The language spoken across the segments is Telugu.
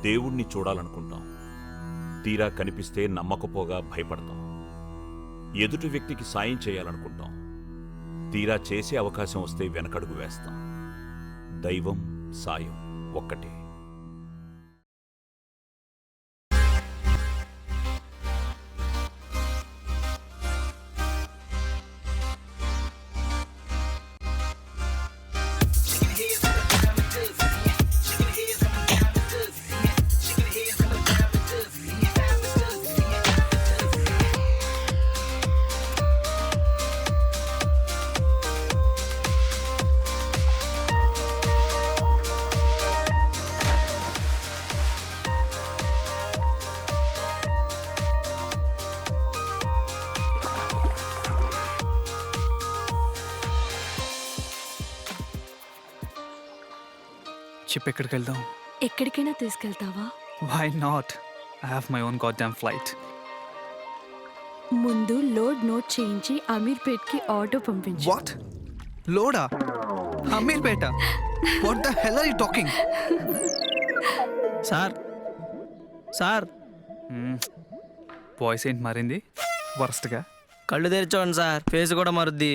దేవుణ్ణి చూడాలనుకుంటాం. తీరా కనిపిస్తే నమ్మకపోగా భయపడతాం. ఎదుటి వ్యక్తికి సాయం చేయాలనుకుంటాం. తీరా చేసే అవకాశం వస్తే వెనకడుగు వేస్తాం. దైవం, సాయం ఒక్కటే. చెప్పు, ఎక్కడికి వెళ్దాం? ఎక్కడికైనా తీసుకెళ్తావా? Why not? I have my own goddamn flight. ముందు లోడ్ నోట్ చేయించి అమీర్పేట్కి ఆటో పంపించు. వాట్? లోడా? Ameerpet? What the hell are you talking? Sir sir voice ఏంటి మారింది వరస్ట్గా? కళ్ళు తెరిచోండి సార్, ఫేస్ కూడా మారుద్ది.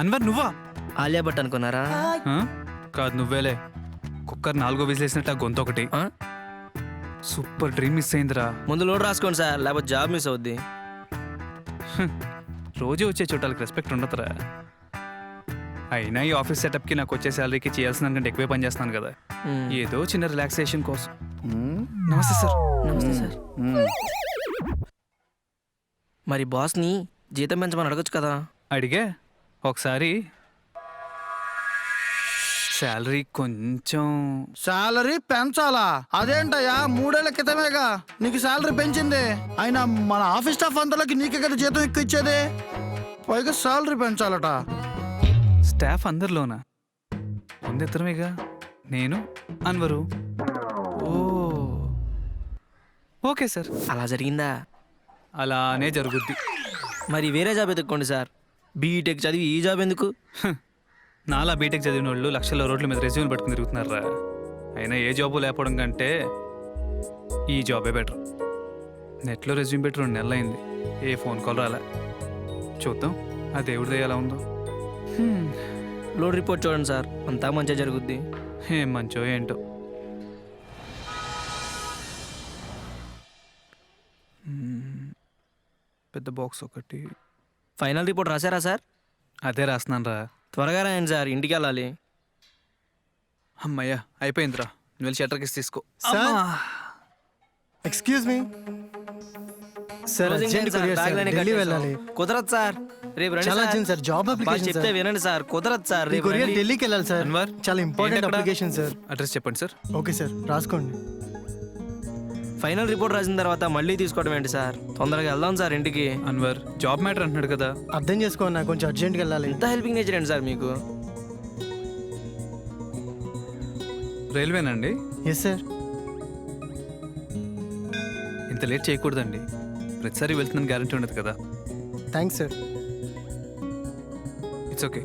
అన్వర్ నువ్వా? ఆలియా భట్ అనుకున్నారా? కాదు, నువ్వేలే. కుక్కర్ 4 విసిలేసినట్టు ఆ గొంతు ఒకటి. సూపర్ డ్రీమ్ మిస్ అయిందిరా. ముందు లోడ్ రాసుకోండి సార్, లేకపోతే జాబ్ మిస్ అవుద్ది. రోజు వచ్చే చుట్టాలకు రెస్పెక్ట్ ఉండదురా. అయినా ఈ ఆఫీస్ సెటప్కి నాకు వచ్చే శాలరీకి చేయాల్సిన కంటే ఎక్కువే పని చేస్తున్నాను కదా. ఏదో చిన్న రిలాక్సేషన్ కోసం. నమస్తే సార్. నమస్తే సార్. మరి బాస్ని జీతం పెంచమని అడగచ్చు కదా? అడిగే ఒకసారి. శాలరీ కొంచెం. శాలరీ పెంచాలా? అదేంటయ్యా, 3 ఏళ్ల క్రితమేగా నీకు శాలరీ పెంచింది. అయినా మన ఆఫీస్ స్టాఫ్ అందరికి నీకే కదా జీతం ఎక్కువ ఇచ్చేది, పైగా శాలరీ పెంచాలట. స్టాఫ్ అందరిలోనా? ఇద్దరమేగా, నేను అన్వరు. ఓ ఓకే సార్. అలా జరిగిందా? అలానే జరుగుద్ది. మరి వేరే జాబ్ ఎత్తుక్కోండి సార్. బీటెక్ చదివి ఈ జాబ్ ఎందుకు? నాలా బీటెక్ చదివిన వాళ్ళు లక్షల రోడ్ల మీద రెజ్యూమ్ పట్టుకుని తిరుగుతున్నారా. అయినా ఏ జాబు లేకపోవడం కంటే ఈ జాబే బెటర్. నెట్లో రెజ్యూమ్ పెట్టి 2 నెలలు అయింది, ఏ ఫోన్ కాల్ రాలే. చూద్దాం ఆ దేవుడి దయ ఎలా ఉందో. లోడ్ రిపోర్ట్ చూడండి సార్, అంతా మంచిగా జరుగుద్ది. ఏం మంచో ఏంటో. పెద్ద బాక్స్ ఒకటి. ఫైనల్ రిపోర్ట్ రాశారా సార్? అదే రాస్తున్నాను రా. త్వరగా రాయండి సార్, ఇంటికి వెళ్ళాలి. అమ్మయ్యా అయిపోయిందిరా. నువ్వు వెళ్ళి షట్టర్కి తీసుకో. Excuse me sir, urgent courier sir, Delhi వెళ్ళాలి. కుదరదు సార్, రేపు రండి. చాలా సార్. అర్జెంట్ సార్, జాబ్ బాగా అప్లికేషన్ చెప్తే సార్. వినండి సార్, కుదరదు సార్, ఈ రేపు కొరియర్ రండి. ఢిల్లీకి వెళ్ళాలి సార్. అన్వర్, చాలా ఇంపార్టెంట్ ఏంటక్కడ? Application sir. అడ్రస్ చెప్పండి సార్. ఓకే సార్, రాసుకోండి. ఫైనల్ రిపోర్ట్ రాసిన తర్వాత మళ్ళీ తీసుకోవడం ఏంటి సార్? తొందరగా వెళ్దాం సార్ ఇంటికి. అన్వర్ జాబ్ మ్యాటర్ అంటున్నాడు కదా. అర్థం చేసుకోండి, నాకు కొంచెం అర్జెంట్గా వెళ్ళాలి. ఎంత హెల్పింగ్ నేచర్ ఏంటి సార్ మీకు? రైల్వేనండి? Yes sir. ఇంత లేట్ చేయకూడదండి. ప్రతిసారి వెళ్తుందని గ్యారంటీ ఉండదు కదా. Thanks sir. It's okay.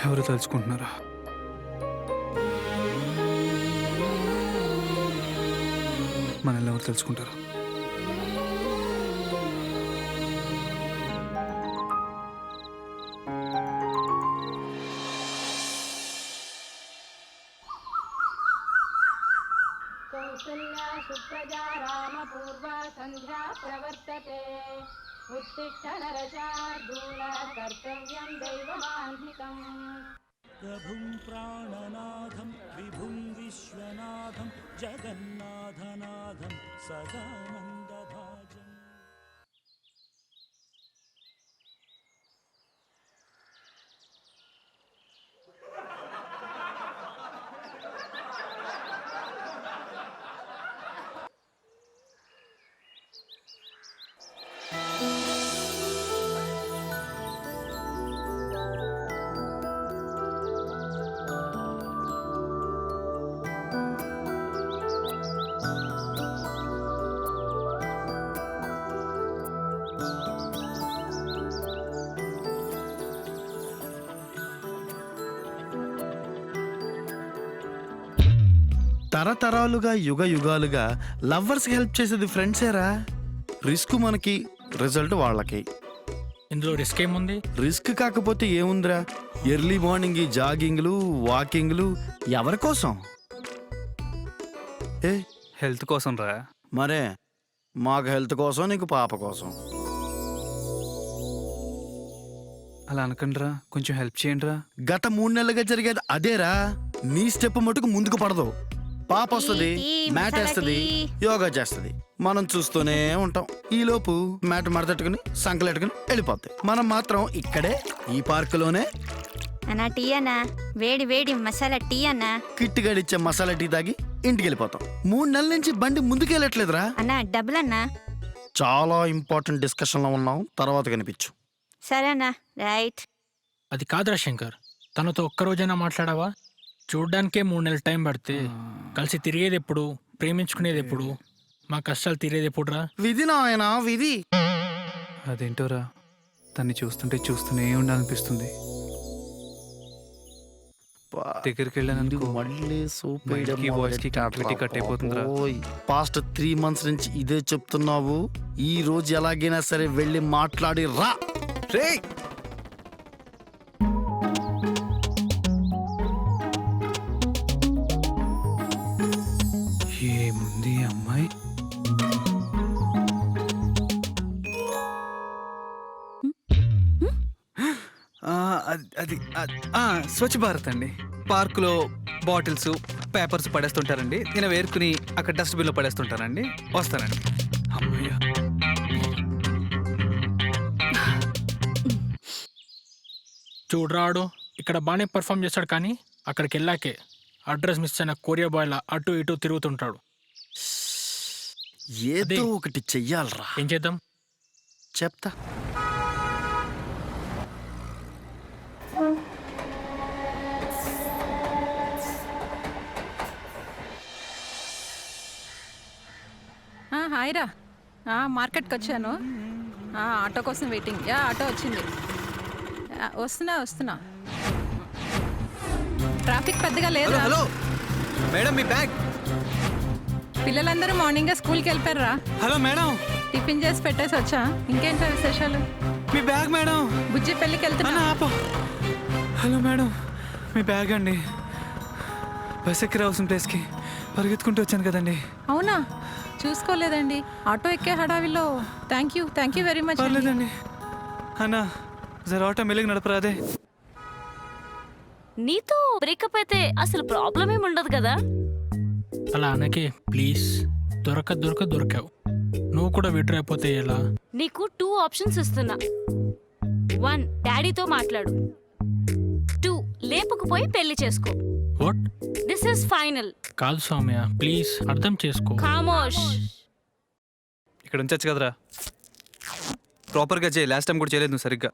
ఎవరు తలుచుకుంటున్నారా? మనల్ని ఎవరు తెలుసుకుంటారు? కౌసల్యా సుప్రజా రామ పూర్వ సంధ్యా ప్రవర్తతే. ఉత్తిష్ట నరశార్దూల కర్తవ్యం దైవమాన్వికం. ప్రభుం ప్రాణనాథం విభుం విశ్వనాథం జగన్నాథనాథం సదానందభాజం. తరతరాలుగా యుగ యుగాలుగా లవ్వర్స్కి హెల్ప్ చేసేది ఫ్రెండ్సేరా. రిస్క్ మనకి, రిజల్ట్ వాళ్ళకి. ఇందులో రిస్క్ ఏముంది? రిస్క్ కాకపోతే ఏముందిరా? ఎర్లీ మార్నింగ్ ఈ జాగింగ్లు, వాకింగ్లు ఎవరి కోసం? ఏ హెల్త్ కోసం రా. మరే మాకు హెల్త్ కోసం, నీకు పాప కోసం. అలా అనకండి రా, కొంచెం హెల్ప్ చేయండి రా. గత 3 నెలలుగా జరిగేది అదేరా. నీ స్టెప్ మటుకు ముందుకు పడదు. పాప వస్తుంది, మ్యాట్ వేస్తుంది, యోగా చేస్తుంది, మనం చూస్తూనే ఉంటాం. ఈలోపు మ్యాట్ మడతట్టుకుని సంకలెట్టుకుని వెళ్ళిపోద్ది. మనం మాత్రం ఇక్కడే ఈ పార్కులోనే అన్నా టీ అన్నా, వేడి వేడి మసాలా టీ అన్నా. కిట్టిగాడిచ్చే మసాలా టీ తాగి ఇంటికి వెళ్ళిపోతాం. 3 నెలల నుంచి బండి ముందుకెళ్ళట్లేదురా. అన్నా డబ్బులు అన్నా. చాలా ఇంపార్టెంట్ డిస్కషన్ లో ఉన్నాం, తర్వాత కనిపించు. సరే అన్నా, రైట్. అది కాదురా శంకర్, తనతో ఒక్కరోజైనా మాట్లాడావా? చూడ్డానికే 3 నెలలు టైం పడితే కలిసి తిరిగేది ఎప్పుడు, ప్రేమించుకునేది ఎప్పుడు, మా కష్టాలు తీరేది ఎప్పుడురా? విధి నాయనా విధి. అదేంటోరా, తన్ని చూస్తూనే ఉండాలనిపిస్తుంది. దగ్గరికి వెళ్ళాననుకో, మళ్ళీ మైండ్కి, వాయిస్కి కనెక్టివిటీ కట్ అయిపోతుందిరా. పాస్ట్ 3 months నుంచి ఇదే చెప్తున్నావు. ఈ రోజు ఎలాగైనా సరే వెళ్ళి మాట్లాడి రా. రే ఏముంది ఈ అమ్మాయి? స్వచ్ఛ భారత్ అండి. పార్కులో బాటిల్స్, పేపర్స్ పడేస్తుంటారండి. నేను వేరుకుని అక్కడ డస్ట్బిన్లో పడేస్తుంటానండి. వస్తానండి. అమ్మయ్య. చూడరాడు ఇక్కడ బాగానే పర్ఫామ్ చేస్తాడు, కానీ అక్కడికి వెళ్ళాకే అడ్రస్ మిస్ అయిన కొరియా బాయ్లా అటు ఇటు తిరుగుతుంటాడు. ఏదో ఒకటి చెయ్యాలరా. ఏం చేద్దాం? చెప్తా. హాయ్ రా. మార్కెట్కి వచ్చాను. ఆటో కోసం వెయిటింగ్. ఆటో వచ్చింది. వస్తున్నా. ట్రాఫిక్ పెద్దగా లేదు. హలో మేడం, మీ బ్యాగ్. పిల్లలందరూ మార్నింగ్ స్కూల్కి వెళ్ళిపోయారా? హలో మేడం, టిఫిన్ చేసి పెట్టేసి వచ్చా. ఇంకేంటో విశేషాలు? మీ బ్యాగ్ మేడం. బుజ్జి పెళ్ళికి వెళ్తున్నా. ఆపో. హలో మేడం, మీ బ్యాగ్ అండి. బస్ ఎక్కి రావాల్సిన ప్లేస్కి పరిగెత్తుకుంటూ వచ్చాను కదండి. అవునా, చూసుకోలేదండి. ఆటో ఎక్కే హడావిలో. Thank you very much. పర్లేదండి అన్నా, జర ఆటో మెల్లిగా నడపరాదే. నీతో బ్రేకప్ అయితే అసలు ప్రాబ్లం ఏమి ఉండదు కదా. అలా అనకే ప్లీజ్. దొరకావు. నువ్వు కూడా విడ్రా అయిపోతే ఎలా? నీకు 2 ఆప్షన్స్ ఇస్తున్నా. 1 డాడీతో మాట్లాడు. 2 లేపుకుపోయి పెళ్లి చేసుకో. వాట్? This is final. కాదు సౌమ్య, ప్లీజ్ అర్థం చేసుకో. ఖామోష్. ఇక్కడ ఉంచచ్చు కదరా. ప్రాపర్గా చేయి. లాస్ట్ టైం కూడా చేయలేదు నువ్వు సరిగ్గా.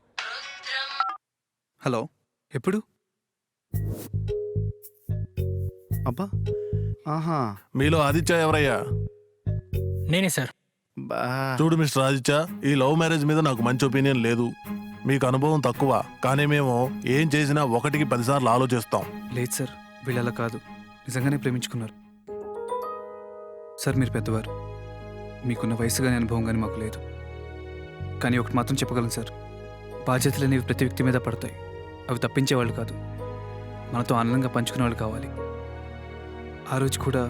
హలో, ఎప్పుడు? అబ్బా, ఆహా. మీలో ఆదిత్య ఎవరయ్యా? నేనే సార్. చూడు మిస్టర్ ఆదిత్య, ఈ లవ్ మ్యారేజ్ మీద నాకు మంచి ఒపీనియన్ లేదు. మీకు అనుభవం తక్కువ, కానీ మేము ఏం చేసినా 1కి 10 సార్లు ఆలోచిస్తాం. లేదు సార్, వీళ్ళు అలా కాదు. నిజంగానే ప్రేమించుకున్నారు సార్. మీరు పెద్దవారు, మీకున్న వయసు కానీ అనుభవం కానీ మాకు లేదు. కానీ ఒకటి మాత్రం చెప్పగలను సార్, బాధ్యతలు అనేవి ప్రతి వ్యక్తి మీద పడతాయి. అవి తప్పించేవాళ్ళు కాదు, మనతో ఆనందంగా పంచుకునే వాళ్ళు కావాలి. ఆ రోజు కూడా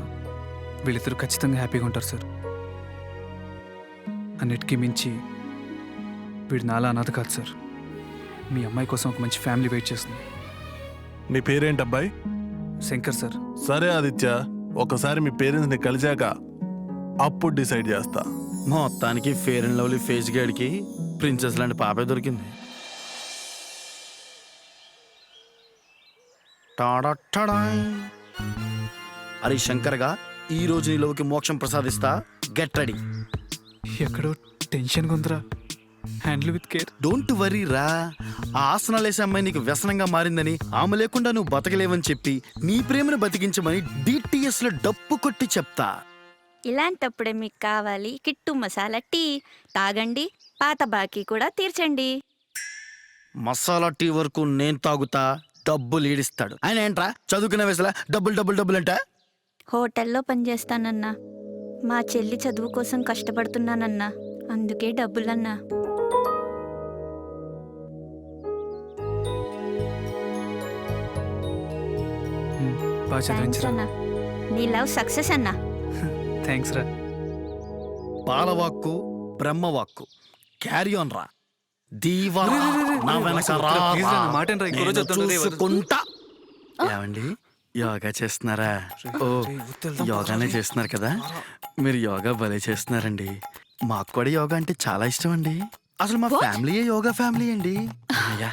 వీళ్ళిద్దరూ ఖచ్చితంగా హ్యాపీగా ఉంటారు సార్. అన్నిటికీ మించి వీడు నాలా అనాథ కాదు సార్. మీ అమ్మాయి కోసం ఒక మంచి ఫ్యామిలీ వెయిట్ చేస్తుంది. నీ పేరేంటబ్బాయి? శంకర్ సార్. సరే ఆదిత్య, ఒకసారి మీ పేరెంట్స్ని కలిశాక అప్పుడు డిసైడ్ చేస్తా. మొత్తానికి ఫేర్ అండ్ లవ్లీ ఫేస్ గేడ్కి ప్రిన్సెస్ లాంటి పాపే దొరికింది. అరే శంకర్గా, ఈ రోజు నీలోకి మోక్షం ప్రసాదిస్తా. Get ready. ఎక్కడో టెన్షన్ ఉందిరా. Handle with care. Don't worry రా. ఆ ఆసనాలు వేసే అమ్మాయి నీకు వ్యసనంగా మారిందని, ఆమె లేకుండా నువ్వు బతకలేవని చెప్పి నీ ప్రేమను బతికించమని DTS లో డప్పు కొట్టి చెప్తా. ఇలాంటప్పుడే మీకు కావాలి కిట్టు మసాలా టీ. తాగండి, పాత బాకీ కూడా తీర్చండి. మసాలా టీ వరకు నేను తాగుతా, డబ్బులు ఈడిస్తాడు ఆయన. ఏంట్రా చదువుకునే వయసులో డబ్బులు అంటే? హోటల్లో పనిచేస్తానన్నా. మా చెల్లి చదువు కోసం కష్టపడుతున్నానన్నా. అందుకే డబ్బులన్నా. బాగా థ్యాంక్స్ చదివించరా. అన్నా. నీ లవ్ సక్సెస్ అన్నా. థ్యాంక్స్ రా. బాలవాక్కు బ్రహ్మవాక్కు క్యారీ ఆన్ రా దీవరా నా వెనక రా, ప్లీజ్ రా, నా మాట వినరా, ఇంకో రోజు నేను వద్దంటే చూసుకుంటా. ఏమండి యోగా చేస్తున్నారా? ఓ యోగానే చేస్తున్నారు కదా, మీరు యోగా భలే చేస్తున్నారండి. మాకు కూడా యోగా అంటే చాలా ఇష్టం అండి. అసలు మా ఫ్యామిలీయే యోగా ఫ్యామిలీ అండి. అయ్యా,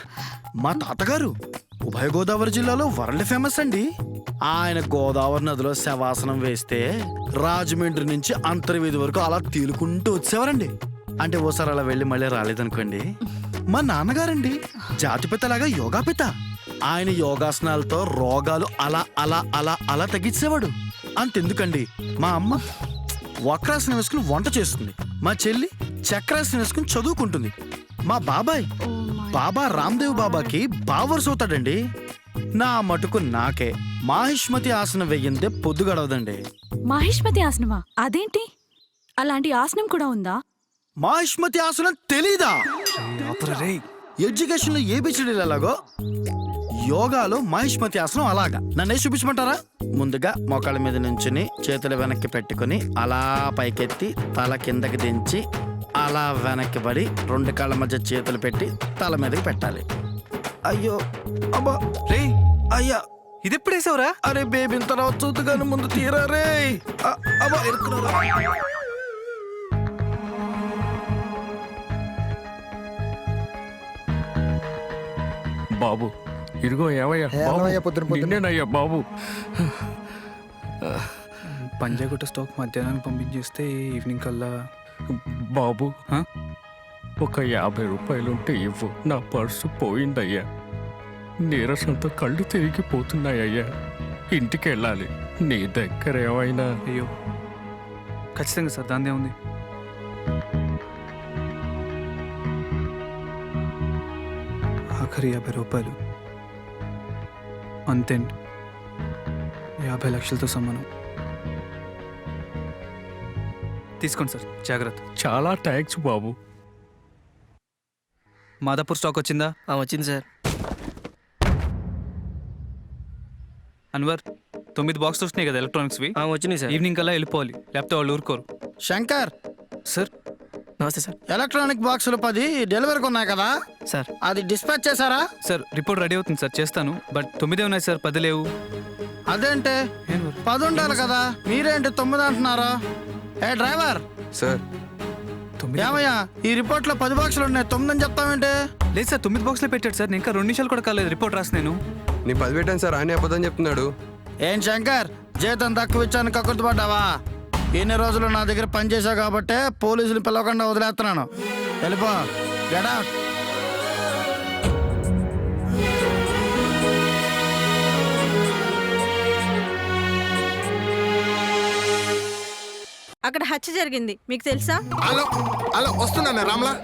మా తాతగారు ఉభయ గోదావరి జిల్లాలో వరల్డ్ ఫేమస్ అండి. ఆయన గోదావరి నదిలో శవాసనం వేస్తే రాజమండ్రి నుంచి అంతర్వేది వరకు అలా తేలుకుంటూ వచ్చేవారండి. అంటే ఓసారి అలా వెళ్ళి మళ్ళీ రాలేదనుకోండి. మా నాన్నగారండి జాతిపితలాగా యోగాపిత. ఆయన యోగాసనాలతో రోగాలు అలా అలా అలా అలా తగ్గించేవాడు. అంతెందుకండి, మా అమ్మ వక్రాసనం వేసుకుని వంట చేస్తుంది. మా చెల్లి చక్రాసనం వేసుకుని చదువుకుంటుంది. మా బాబాయ్ బాబా రామ్దేవ్ బాబాకి బావర్స్ అవుతాడండి. నా మటుకు నాకే మాహిష్మతి ఆసనం వెయ్యిందే పొద్దు గడవదండి. మహిష్మతి ఆసనమా? అదేంటి? అలాంటి ఆసనం కూడా ఉందా? మాహిష్మతి ఆసనం తెలీదా? ఎడ్యుకేషన్ లో ఏబిసిడీలు ఎలాగో యోగాలో మహిష్మతి ఆసనం అలాగా. నన్నే చూపించమంటారా? ముందుగా మోకాళ్ళ మీద నుంచుని చేతులు వెనక్కి పెట్టుకుని అలా పైకెత్తి తల కిందకి దించి అలా వెనక్కి పడి 2 కాళ్ళ మధ్య చేతులు పెట్టి తల మీదకి పెట్టాలి. అయ్యో అబ్బా రే, అయ్యా, ఇది ఎప్పుడు వేసావురా? అరే బేబీ తర్వాత చూతుగాను ముందు తీరా రే. అబ్బా బాబు ఇదిగో ఏవయ్యా నిన్నేనయ్యా బాబు. పంజాగుట్ట స్టాక్ మధ్యాహ్నం పంపించేస్తే ఈవినింగ్ కల్లా. బాబు హ? ఒక 50 రూపాయలుంటే ఇవ్వు, నా పర్సు పోయిందయ్యా. నీరసంతో కళ్ళు తిరిగిపోతున్నాయ్యా. ఇంటికి వెళ్ళాలి. నీ దగ్గర ఏమైనా? అయ్యో, ఖచ్చితంగా సార్, దాందే ఉంది. ఆఖరి 50 రూపాయలు అంతేంటి, 50 లక్షలతో సమానం. తీసుకోండి సార్, జాగ్రత్త. చాలా థ్యాంక్స్ బాబు. మాదాపూర్ స్టాక్ వచ్చిందా? వచ్చింది సార్. అన్వర్, 9 బాక్స్ వస్తున్నాయి కదా ఎలక్ట్రానిక్స్వి. వచ్చినాయి సార్. ఈవినింగ్ కల్లా వెళ్ళిపోవాలి, లేకపోతే వాళ్ళు ఊరుకోరు. శంకర్, సార్ నమస్తే సార్. ఎలక్ట్రానిక్ బాక్సులు 10 డెలివరీకి ఉన్నాయి కదా సార్ అది డిస్పాచ్ చేశారా? సార్ రిపోర్ట్ రెడీ అవుతుంది సార్, చేస్తాను. బట్ 9 ఉన్నాయి సార్, 10 లేవు. అదేంటే 10 ఉండాలి కదా, మీరేంటి 9 అంటున్నారా? ఏ డ్రైవర్ సార్, ఏమయ్యా ఈ రిపోర్ట్ లో 10 బాక్సులు ఉన్నాయి, 9 అని చెప్తావేంటి? లేదు సార్, 9 బాక్స్లో పెట్టాడు సార్. నేను ఇంకా 2 నిమిషాలు కూడా కాలేదు రిపోర్ట్ రాసి. నేను 10 పెట్టాను సార్, ఆయన అబద్ధం చెప్తున్నాడు. ఏం శంకర్, జీతం తక్కువ ఇచ్చాను కక్కుర్తి పడ్డావా? ఎన్ని రోజులు నా దగ్గర పనిచేసావు కాబట్టే పోలీసులు పిలవకుండా వదిలేస్తున్నాను. వెళ్ళిపో, గెట్ అవుట్. అక్కడ హత్య జరిగింది, మీకు తెలుసా? హలో హలో, వస్తున్నా రామ్లా.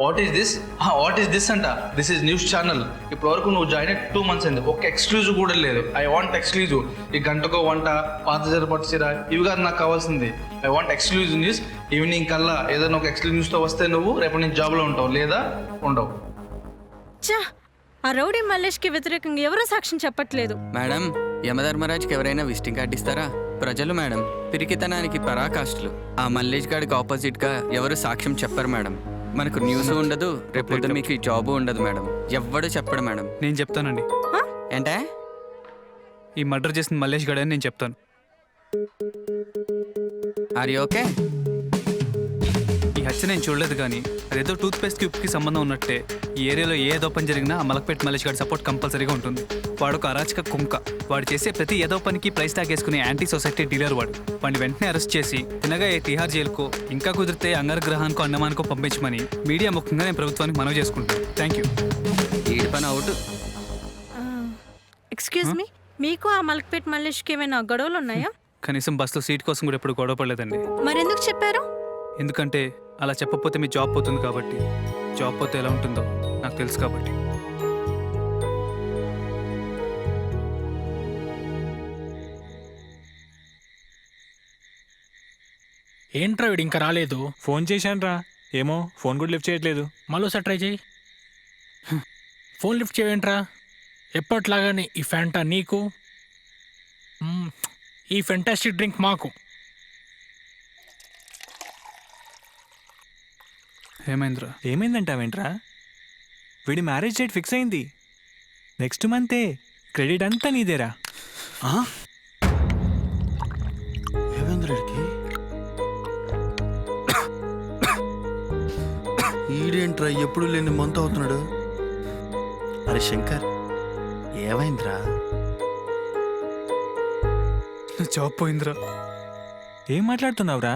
వాట్ ఈస్ దిస్ అంట? This is news channel. ఇప్పటి వరకు నువ్వు జాయిన్ అయ్యి 2 months అయింది, ఒక్క ఎక్స్క్లూజివ్ కూడా లేదు. I want exclusive. ఈ గంటకో వంట, పాత జరపట్టు సిరా, ఇవి కాదు నాకు కావాల్సింది. I want exclusive news. Evening కల్లా ఏదైనా ఒక ఎక్స్క్లూజివ్ న్యూస్తో వస్తే నువ్వు రేపటి నుంచి జాబ్లో ఉంటావు, లేదా ఉండవు. చా, ఆ రౌడీ మల్లేష్కి వ్యతిరేకంగా ఎవరూ సాక్ష్యం చెప్పట్లేదు. మేడం, యమధర్మరాజ్కి ఎవరైనా విజిటింగ్ కార్డు ఇస్తారా? ప్రజలు మేడం, పిరికితనానికి పరాకాష్ఠలు. ఆ మల్లేష్ గారికి ఆపోజిట్గా ఎవరు సాక్ష్యం చెప్పరు మేడం. మనకు న్యూస్ ఉండదు, రేపు మీకు ఈ జాబు ఉండదు మేడం. ఎవ్వడు చెప్పడు మేడం. నేను చెప్తానండి. ఏంటే? ఈ మర్డర్ చేసిన మల్లేష్ గడ్ అని నేను చెప్తాను. Are you okay? ఈ హత్య నేను చూడలేదు, కానీ అదేదో టూత్ పేస్ట్ ట్యూబ్కి సంబంధం ఉన్నట్టే. ఈ ఏరియాలో ఏ ఏదో పని జరిగినా ఆ మలక్పేట్ మల్లేష్ గారి సపోర్ట్ కంపల్సరీగా ఉంటుంది. వాడు ఒక అరాచక కుంక. వాడు చేసే ప్రతి ఏదో పనికి ప్రైస్ ట్యాగ్ వేసుకునే యాంటీ సొసైటీ డీలర్ వాడు. వాడిని వెంటనే అరెస్ట్ చేసి తినగా ఏ తిహార్ జైలుకో, ఇంకా కుదిరితే అంగరగ్రహానికో అండమానికో పంపించమని మీడియా ముఖ్యంగా నేను ప్రభుత్వానికి మనవి చేసుకుంటాను. Thank you. ఈడి పని అవుట్. ఎక్స్క్యూజ్ మీ, మీకు ఆ మలక్పేట్ మల్లేష్కి ఏమైనా గొడవలు ఉన్నాయా? కనీసం బస్సులో సీట్ కోసం కూడా ఎప్పుడు గొడవ పడలేదండి. మరెందుకు చెప్పారు? ఎందుకంటే అలా చెప్పకపోతే మీ జాబ్ పోతుంది కాబట్టి. జాబ్ పోతే ఎలా ఉంటుందో నాకు తెలుసు కాబట్టి. ఏంట్రా వీడు ఇంకా రాలేదు? ఫోన్ చేశాను రా, ఏమో ఫోన్ కూడా లిఫ్ట్ చేయట్లేదు. మళ్ళీసారి ట్రై చేయి. ఫోన్ లిఫ్ట్ చేయంట్రా. ఎప్పట్లాగానే ఈ ఫ్యాంటా నీకు, ఈ ఫెంటాస్టిక్ డ్రింక్ మాకు. ఏమైందిరా? ఏమైందంటావేంట్రా? వీడి మ్యారేజ్ డేట్ ఫిక్స్ అయింది, నెక్స్ట్ మంతే. క్రెడిట్ అంతా నీదేరా. ఏమైందికి? ఈడేంట్రా ఎప్పుడు లేని మంత్ అవుతున్నాడు? అరే శంకర్, ఏమైందిరా? నా జాబ్ పోయిందిరా. ఏం మాట్లాడుతున్నావురా?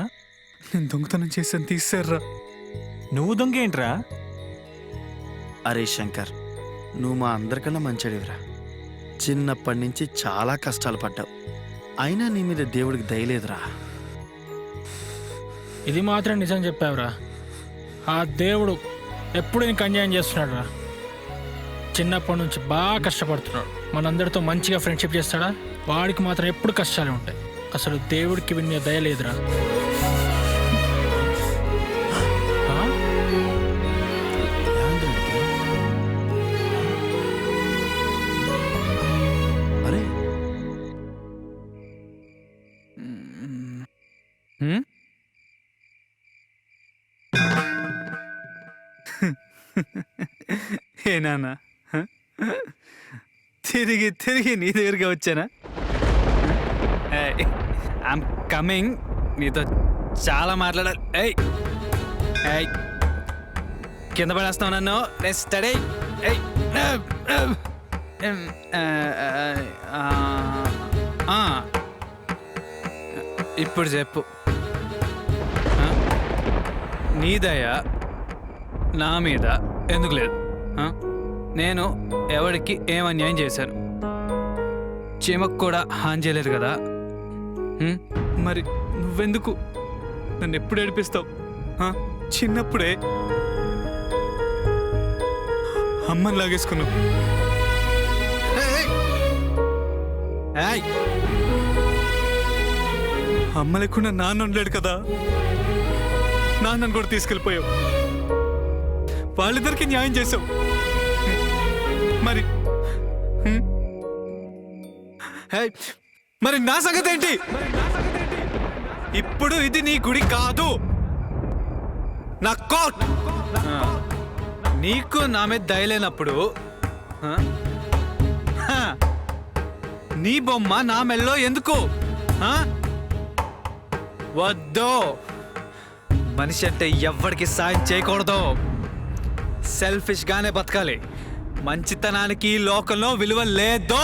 నేను దొంగతనం చేశాను, తీసారా. నువ్వు దొంగ ఏంట్రా? అరే శంకర్, నువ్వు మా అందరికన్నా మంచిడివిరా. చిన్నప్పటి నుంచి చాలా కష్టాలు పడ్డావు, అయినా నీ మీద దేవుడికి దయలేదురా. ఇది మాత్రం నిజం చెప్పావురా. ఆ దేవుడు ఎప్పుడు నీకు అన్యాయం చేస్తున్నాడు రా. చిన్నప్పటి నుంచి బాగా కష్టపడుతున్నాడు, మనందరితో మంచిగా ఫ్రెండ్షిప్ చేస్తాడా? వాడికి మాత్రం ఎప్పుడు కష్టాలే ఉంటాయి. అసలు దేవుడికి వీడి మీద దయ లేదురా. అరే ఏ నాన్న, తిరిగి తిరిగి నీ దగ్గరికి వచ్చానా? ఐఎమ్ కమింగ్, నీతో చాలా మాట్లాడాలి. ఏయ్ ఏయ్, కింద పడేస్తావు నన్ను. స్టడీ. ఇప్పుడు చెప్పు, నీ దయ నా మీద ఎందుకు లేదు? నేను ఎవరికి ఏం అన్యాయం చేశాను? చీమకు కూడా హాని చేయలేదు కదా. మరి నువ్వెందుకు నన్ను ఎప్పుడు ఏడిపిస్తావు? చిన్నప్పుడే అమ్మని లాగేసుకున్నావు. అమ్మ లేకుండా నాన్న ఉండలేడు కదా, నాన్నను కూడా తీసుకెళ్ళిపోయావు. వాళ్ళిద్దరికి న్యాయం చేసావు. మరి నా సంగతి ఏంటి? ఇప్పుడు ఇది నీ గుడి కాదు, నా కోర్ట్. నీకు నా మీద దయలేనప్పుడు నీ బొమ్మ నా మెల్లో ఎందుకు? వద్దు. మనిషి అంటే ఎవ్వడికి సాయం చేయకూడదు, సెల్ఫిష్ గానే బతకాలి. మంచితనానికి ఈ లోకంలో విలువ లేదు.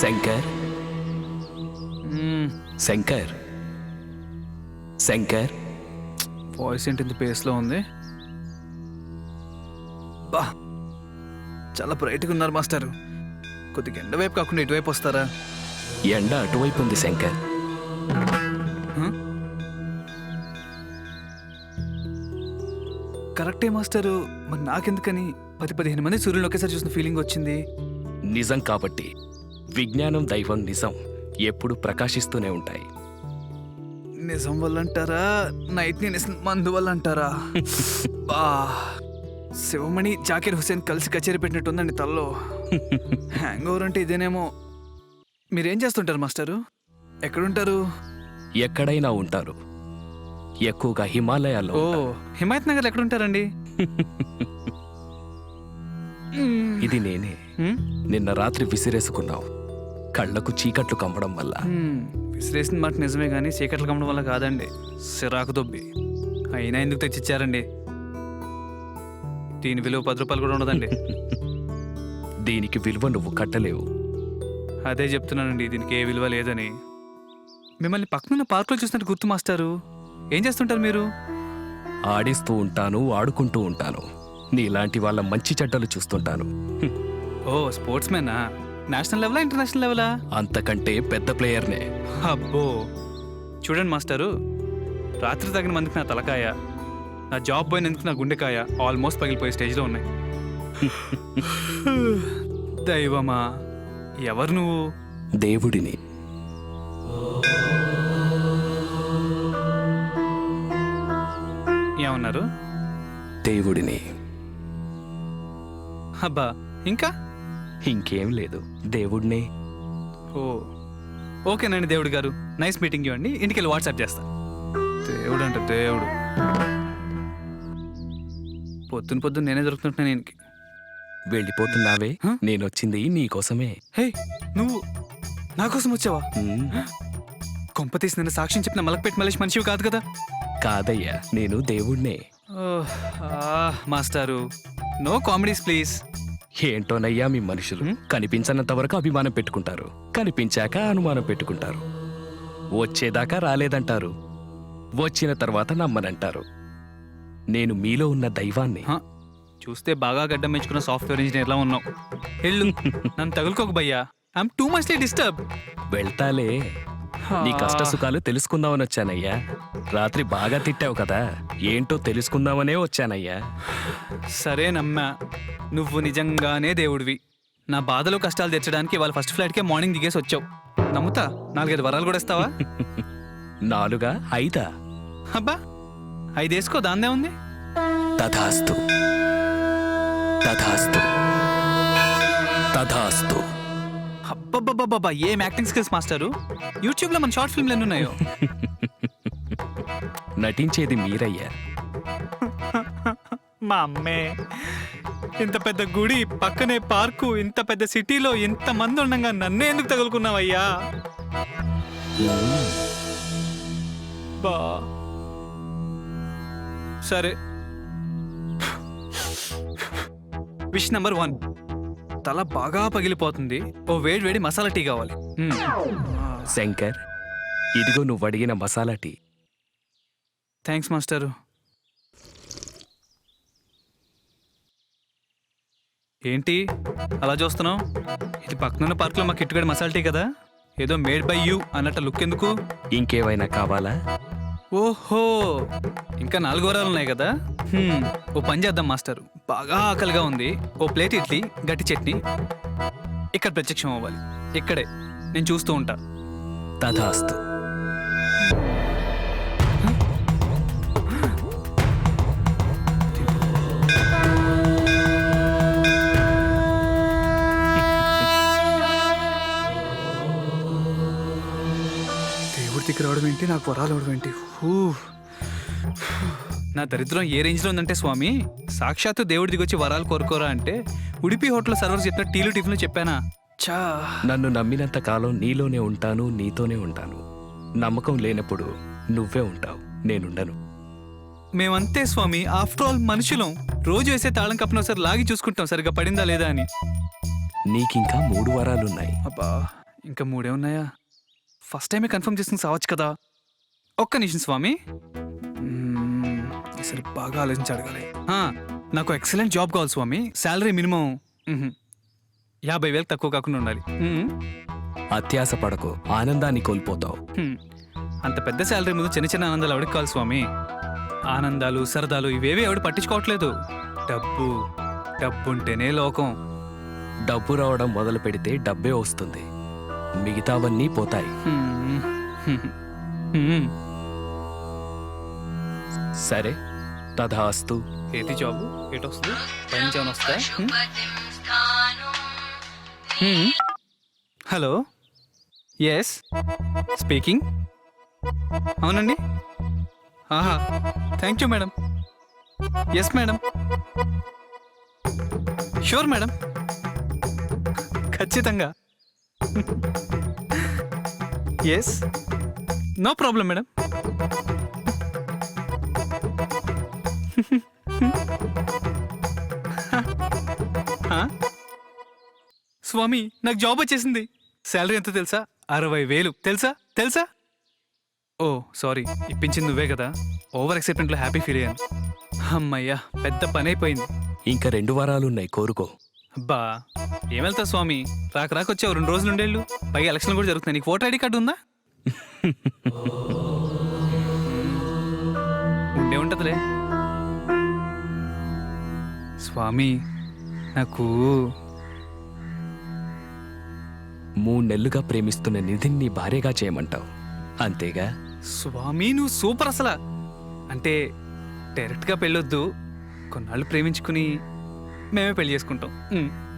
శంకర్, శంకర్, శంకర్. వాయిస్ ఏంటి ఇంత పేస్లో ఉంది? బా, చాలా బ్రైట్గా ఉన్నారు మాస్టర్. కొద్దిగా ఎండ వైపు కాకుండా ఇటువైపు వస్తారా? ఎండ అటువైపు ఉంది శంకర్. కరెక్టే మాస్టరు. మరి నాకెందుకని 10-15 మంది సూర్యుని ఒకేసారి చూసిన ఫీలింగ్ వచ్చింది? నిజం కాబట్టి విజ్ఞానం దైవం నిజం ఎప్పుడు ప్రకాశిస్తూనే ఉంటాయి. నిజం వల్ల అంటారా, నైట్ నేను మందు వల్ల అంటారా? బా, శివమణి జాకిర్ హుసేన్ కలిసి కచేరీ పెట్టినట్టుందండి తల్లో. హ్యాంగ్ ఓవర్ అంటే ఇదేనేమో. మీరేం చేస్తుంటారు మాస్టరు? ఎక్కడుంటారు? ఎక్కడైనా ఉంటారు, ఎక్కువగా హిమాలయాల్లో. ఓ, హిమాయత్ నగర్ ఎక్కడుంటారండి? ఇది నేనే. నిన్న రాత్రి విసిరేసుకున్నావు, కళ్ళకు చీకట్లు కమ్మడం వల్ల. విసిరేసిన మాట నిజమే కానీ చీకట్లు కమ్మడం వల్ల కాదండి, సిరాకు దొబ్బి. అయినా ఎందుకు తెచ్చిచ్చారండి? దీని విలువ 10 రూపాయలు కూడా ఉండదండి. దీనికి విలువ నువ్వు కట్టలేవు. అదే చెప్తున్నానండి, దీనికి ఏ విలువ లేదని. మిమ్మల్ని పక్కనున్న పార్కులో చూసినట్టు గుర్తు మాస్టారు. ఏం చేస్తుంటారు మీరు? ఆడిస్తూ ఉంటాను, ఆడుకుంటూ ఉంటాను. నీలాంటి వాళ్ళ మంచి చెడ్డలు చూస్తుంటాను. ఓ, స్పోర్ట్స్ మ్యానా? నేషనల్ లెవెలా, ఇంటర్నేషనల్ లెవెలా? అంతకంటే పెద్ద ప్లేయర్నే. అబ్బో, చూడండి మాస్టారు, రాత్రి తగిన మందికి నా తలకాయ, నా జాబ్ పోయినందుకు నా గుండెకాయ ఆల్మోస్ట్ పగిలిపోయే స్టేజ్లో ఉన్నాయి. దైవమా, ఎవరు నువ్వు? దేవుడిని. ఏమన్నారు? దేవుడిని. అబ్బా, ఇంకా? ఇంకేం లేదు, దేవుడినే. ఓ, ఓకేనండి దేవుడు గారు, నైస్ మీటింగ్ యూ అండి. ఇంటికి వెళ్ళి వాట్సాప్ చేస్తా. దేవుడు అంటే దేవుడు. పొద్దున్న నేనే దొరుకుతుంటున్నా నేను. వెళ్ళిపోతున్నావే? నేనొచ్చింది నీకోసమే. హే, నువ్వు నా కోసం వచ్చావా? కొంప తీసి నిన్న సాక్ష్యం చెప్పిన మలక్పేట్ మలేష్ మనిషివి కాదు కదా? కాదయ్యా, నేను దేవుడినే. మాస్టారు, నో కామెడీస్ ప్లీజ్. ఏంటోనయ్యా మీ మనుషులు, కనిపించనంత వరకు అభిమానం పెట్టుకుంటారు, కనిపించాక అనుమానం పెట్టుకుంటారు. వచ్చేదాకా రాలేదంటారు, వచ్చిన తర్వాత నమ్మనంటారు. నేను మీలో ఉన్న దైవాన్ని. చూస్తే బాగా గడ్డం మెచ్చుకున్న సాఫ్ట్వేర్ ఇంజనీర్లా ఉన్నావు. వెళ్ళు, నన్ను తగులుకోకు భయ్యా. I'm too muchly disturb. వెళ్తాలే, నీ కష్ట సుఖాలు తెలుసుకుందామని వచ్చానయ్యా. రాత్రి బాగా తిట్టావు కదా, ఏంటో తెలుసుకుందామనే వచ్చానయ్యా. సరే నమ్మా, నువ్వు నిజంగానే దేవుడివి. నా బాధలో కష్టాలు తెచ్చడానికి వాళ్ళ ఫస్ట్ ఫ్లైట్కే మార్నింగ్ దిగేసి వచ్చావు. నమ్ముతా. 4-5 వరాలు కూడా ఇస్తావా? 4, 5? అబ్బా, 5 వేసుకో, దాన్నే ఉంది. తథాస్తు, తథాస్తు, తథాస్తు. అబ్బబ్బబ్బబ్బా, ఏం యాక్టింగ్ స్కిల్స్ మాస్టారు. యూట్యూబ్లో మన షార్ట్ ఫిల్మ్లు ఎన్ని ఉన్నాయో. నటించేది మీరయ్యా. మా అమ్మే, ఇంత పెద్ద గుడి పక్కనే పార్కు, ఇంత పెద్ద సిటీలో ఇంత మంది ఉండగా నన్నే ఎందుకు తగులుకున్నావయ్యా? బా, సరే. విష్ నెంబర్ 1, తల బాగా పగిలిపోతుంది, ఓ వేడి మసాలా టీ కావాలి. శంకర్, ఇదిగో నువ్వు అడిగిన మసాలా టీ. థ్యాంక్స్ మాస్టారు. ఏంటి అలా చూస్తున్నావు? ఇది పక్కనున్న పార్కులో మా కిట్టుగడి మసాలా టీ కదా, ఏదో మేడ్ బై యూ అన్నట్టు లుక్ ఎందుకు? ఇంకేమైనా కావాలా? ఓహో, ఇంకా 4 వరాలు ఉన్నాయి కదా. ఓ పని చేద్దాం మాస్టర్, బాగా ఆకలిగా ఉంది. ఓ ప్లేట్ ఇడ్లీ, గట్టి చట్నీ. ఇక్కడ ప్రత్యక్షం అవ్వాలి, ఇక్కడే నేను చూస్తూ ఉంటా. తథాస్తు. దేవుడి దగ్గర రావడం ఏంటి, నాకు వరాలు అవడం ఏంటి? నా దరిద్రం ఏ రేంజ్లో ఉందంటే స్వామి, సాక్షాత్తు దేవుడి దిగొచ్చి వరాలు కోరుకోరా అంటే ఉడిపి హోటల్ సర్వర్ చెప్పిన టీలు టిఫిన్లు చెప్పానా? చా, నన్ను నమ్మినంత కాలం నీలోనే ఉంటాను, నీతోనే ఉంటాను. నమ్మకం లేనప్పుడు నువ్వే ఉంటావు, నేనుండను. మేమంతే స్వామి, ఆఫ్టర్ ఆల్ మనుషులం. రోజు వేసే తాళం కప్పున ఒకసారి లాగి చూసుకుంటాం సరిగ్గా పడిందా లేదా అని. నీకింకా 3 వరాలున్నాయి. అబ్బా, ఇంకా 3 ఉన్నాయా? ఫస్ట్ టైమే కన్ఫర్మ్ చేసుకుని సావచ్చు కదా. ఒక్క నిమిషం స్వామి, ఈసారి బాగా ఆలోచించి అడగాలి. నాకు ఎక్సలెంట్ జాబ్ కావాలి స్వామి. శాలరీ మినిమం 50,000 తక్కువ కాకుండా ఉండాలి. అత్యాస పడకు, ఆనందాన్ని కోల్పోతావు. అంత పెద్ద శాలరీ ముందు చిన్న చిన్న ఆనందాలు ఎవరికి కావాలి స్వామి? ఆనందాలు సరదాలు ఇవేవి ఎవడు పట్టించుకోవట్లేదు. డబ్బు ఉంటేనే లోకం. డబ్బు రావడం మొదలు పెడితే డబ్బే వస్తుంది. మిగతావన్నీ పోతాయి. సరే, తథాస్తు. ఏది జాబ్ ఏటి వస్తుంది? పైనుంచి ఏమైనా వస్తుందా? Hello, yes speaking. అవునండి. ఆహా, thank you madam. Yes madam, sure madam, ఖచ్చితంగా. Yes, no problem madam. స్వామి, నాకు జాబ్ వచ్చేసింది. శాలరీ ఎంత తెలుసా? 60,000. తెలుసా? తెలుసా? ఓ సారీ, ఇప్పించింది నువ్వే కదా. ఓవర్ ఎక్సైట్మెంట్లో హ్యాపీ ఫీల్ అయ్యాను. అమ్మయ్యా, పెద్ద పని అయిపోయింది. ఇంకా 2 వారాలున్నాయి, కోరుకో. అబ్బా, ఏమెళ్తా స్వామి, రాకొచ్చావు 2 రోజులు ఉండేళ్ళు. పైగా ఎలక్షన్ కూడా జరుగుతున్నాయి. నీకు ఓటర్ ఐడి కార్డు ఉందా? ఉండే ఉంటదిలే. స్వామి, నాకు 3 నెలలుగా ప్రేమిస్తున్న నిధిని నీ భార్యగా చేయమంటావు, అంతేగా? స్వామి, నువ్వు సూపర్ అసలు. అంటే డైరెక్ట్గా పెళ్ళొద్దు, కొన్నాళ్ళు ప్రేమించుకుని మేమే పెళ్లి చేసుకుంటాం.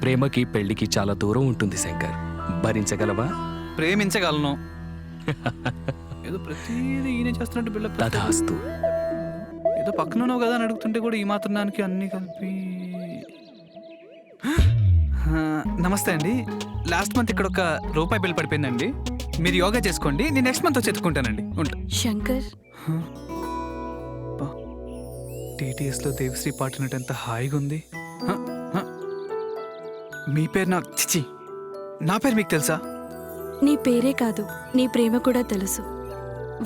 ప్రేమకి పెళ్లికి చాలా దూరం ఉంటుంది శంకర్, భరించగలవా? ప్రేమించగలను. ఏదో ప్రతిదీ ఈయన చేస్తున్నట్టు బిల్డప్. తథాస్తు. ఏదో పక్కన కదా అని అడుగుతుంటే కూడా ఈ మాత్రం దానికి అన్ని కలిపి. నమస్తే అండి, లాస్ట్ మంత్ ఇక్కడ ఒక రూపాయి బిల్ పడిపోయిందండి. మీరు యోగా చేసుకోండి, నేను నెక్స్ట్ మంత్ వచ్చి ఎత్తుకుంటానండి. ఉంటా. శంకర్, టీటీఎస్లో దేవశ్రీ పాడినట్టు ఎంత హాయిగా ఉంది. మీ పేరు నాకు చిచి, నా పేరు మీకు తెలుసా? నీ పేరే కాదు, నీ ప్రేమ కూడా తెలుసు.